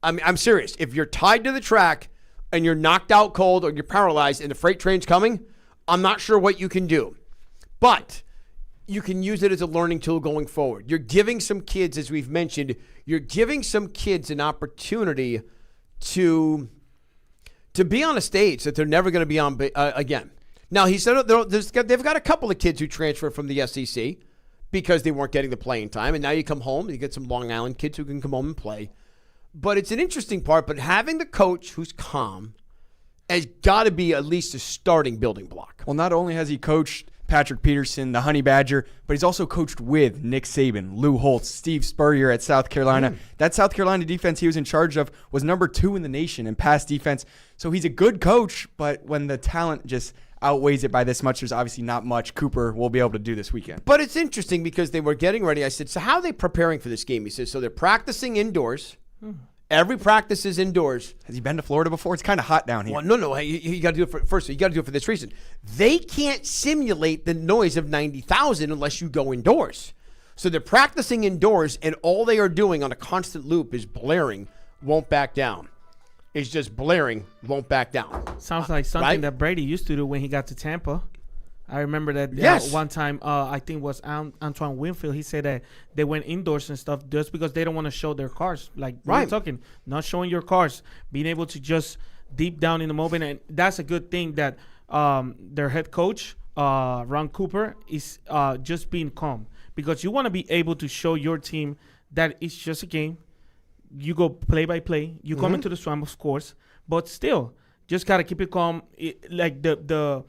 I mean, I'm serious. If you're tied to the track and you're knocked out cold or you're paralyzed and the freight train's coming, I'm not sure what you can do. But you can use it as a learning tool going forward. You're giving some kids, as we've mentioned, an opportunity to be on a stage that they're never going to be on again. Now, he said they've got a couple of kids who transferred from the SEC because they weren't getting the playing time, and now you come home, you get some Long Island kids who can come home and play. But it's an interesting part, but having the coach who's calm has got to be at least a starting building block. Well, not only has he coached Patrick Peterson, the Honey Badger, but he's also coached with Nick Saban, Lou Holtz, Steve Spurrier at South Carolina. That South Carolina defense he was in charge of was number 2 in the nation in pass defense. So he's a good coach, but when the talent just outweighs it by this much, there's obviously not much Cooper will be able to do this weekend. But it's interesting because they were getting ready. I said, so how are they preparing for this game? He says, so they're practicing indoors. Every practice is indoors. Has he been to Florida before? It's kind of hot down here. Well, no. You got to do it first. You got to do it for this reason. They can't simulate the noise of 90,000 unless you go indoors. So they're practicing indoors, and all they are doing on a constant loop is blaring, won't back down. It's just blaring, won't back down. Sounds like something that Brady used to do when he got to Tampa. I remember that Yes. one time, I think it was Antoine Winfield. He said that they went indoors and stuff just because they don't want to show their cars. Like we're talking, not showing your cars, being able to just deep down in the moment. And that's a good thing that their head coach, Ron Cooper, is just being calm. Because you want to be able to show your team that it's just a game. You go play by play. You come into the swamp, of course. But still, just got to keep it calm. Like the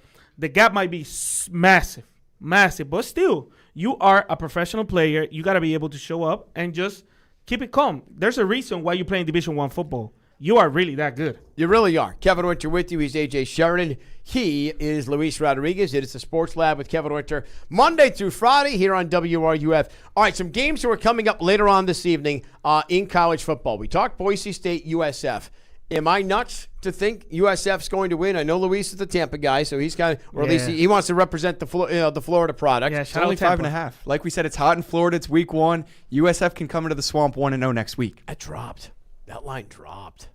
gap might be massive. But still, you are a professional player. You got to be able to show up and just keep it calm. There's a reason why you're playing Division I football. You are really that good. You really are. Kevin Winter with you. He's AJ Sheridan. He is Luis Rodriguez. It is the Sports Lab with Kevin Winter, Monday through Friday here on WRUF. All right, some games that are coming up later on this evening in college football. We talked Boise State, USF. Am I nuts to think USF's going to win? I know Luis is the Tampa guy, so he's kind of, or at least he wants to represent the Florida product. Yeah, it's only 5.5. Like we said, it's hot in Florida. It's week 1. USF can come into the swamp 1-0 next week. That dropped. That line dropped.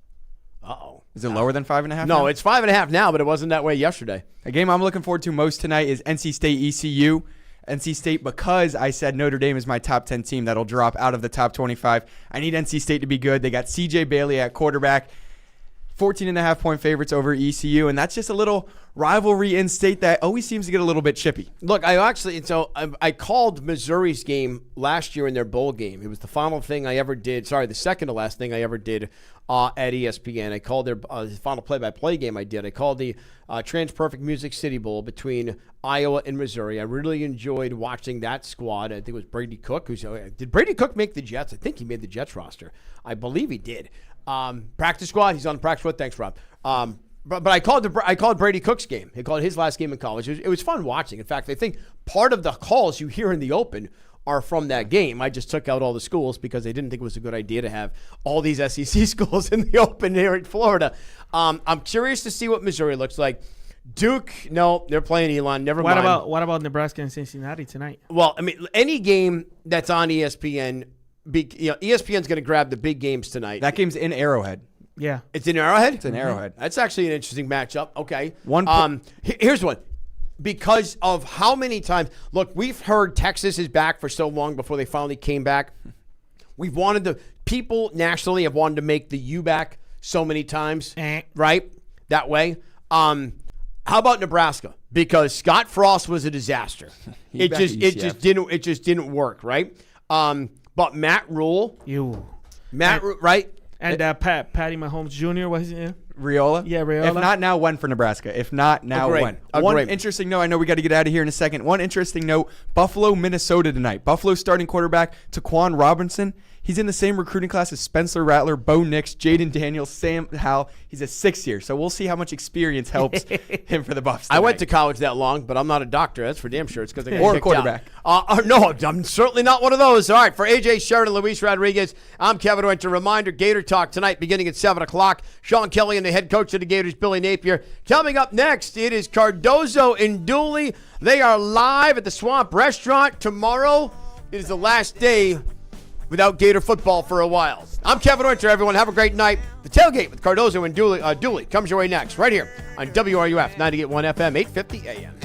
Uh-oh. Is it lower than 5.5? No, it's 5.5 now, but it wasn't that way yesterday. A game I'm looking forward to most tonight is NC State ECU. NC State, because I said Notre Dame is my top 10 team that'll drop out of the top 25. I need NC State to be good. They got CJ Bailey at quarterback. 14.5-point favorites over ECU, and that's just a little rivalry in state that always seems to get a little bit chippy. Look, I called Missouri's game last year in their bowl game. It was the final thing I ever did. Sorry, the second to last thing I ever did at ESPN. I called their final play-by-play game I did. I called the Trans-Perfect Music City Bowl between Iowa and Missouri. I really enjoyed watching that squad. I think it was Brady Cook. Did Brady Cook make the Jets? I think he made the Jets roster. I believe he did. Practice squad. He's on the practice squad. Thanks, Rob. But I called Brady Cook's game. He called his last game in college. It was fun watching. In fact, I think part of the calls you hear in the open are from that game. I just took out all the schools because they didn't think it was a good idea to have all these SEC schools in the open here in Florida. I'm curious to see what Missouri looks like. Duke, no, they're playing Elon. Never mind. What about Nebraska and Cincinnati tonight? Well, I mean, any game that's on ESPN. ESPN's going to grab the big games tonight. That game's in Arrowhead. Yeah. It's in Arrowhead? It's in Arrowhead. That's actually an interesting matchup. Okay. Here's one. Because of how many times, look, we've heard Texas is back for so long before they finally came back. People nationally have wanted to make the U back so many times, right? That way. How about Nebraska? Because Scott Frost was a disaster. It just didn't work, right? But Matt Rule, right? And Patty Mahomes Jr. was his name? Riola? Yeah, Riola. If not now, when for Nebraska? If not now, when? One interesting note, I know we got to get out of here in a second. One interesting note, Buffalo, Minnesota tonight. Buffalo starting quarterback Taquan Robinson. He's in the same recruiting class as Spencer Rattler, Bo Nix, Jaden Daniels, Sam Howell. He's a 6th year, so we'll see how much experience helps him for the Buffs tonight. I went to college that long, but I'm not a doctor. That's for damn sure. It's because I got or kicked quarterback. No, I'm certainly not one of those. All right, for AJ Sheridan, Luis Rodriguez, I'm Kevin Winter. Reminder, Gator Talk tonight beginning at 7 o'clock. Sean Kelly and the head coach of the Gators, Billy Napier. Coming up next, it is Cardozo and Dooley. They are live at the Swamp Restaurant tomorrow. It is the last day without Gator football for a while. I'm Kevin Winter, everyone. Have a great night. The Tailgate with Cardozo and Dooley comes your way next, right here on WRUF 98.1 FM, 850 AM.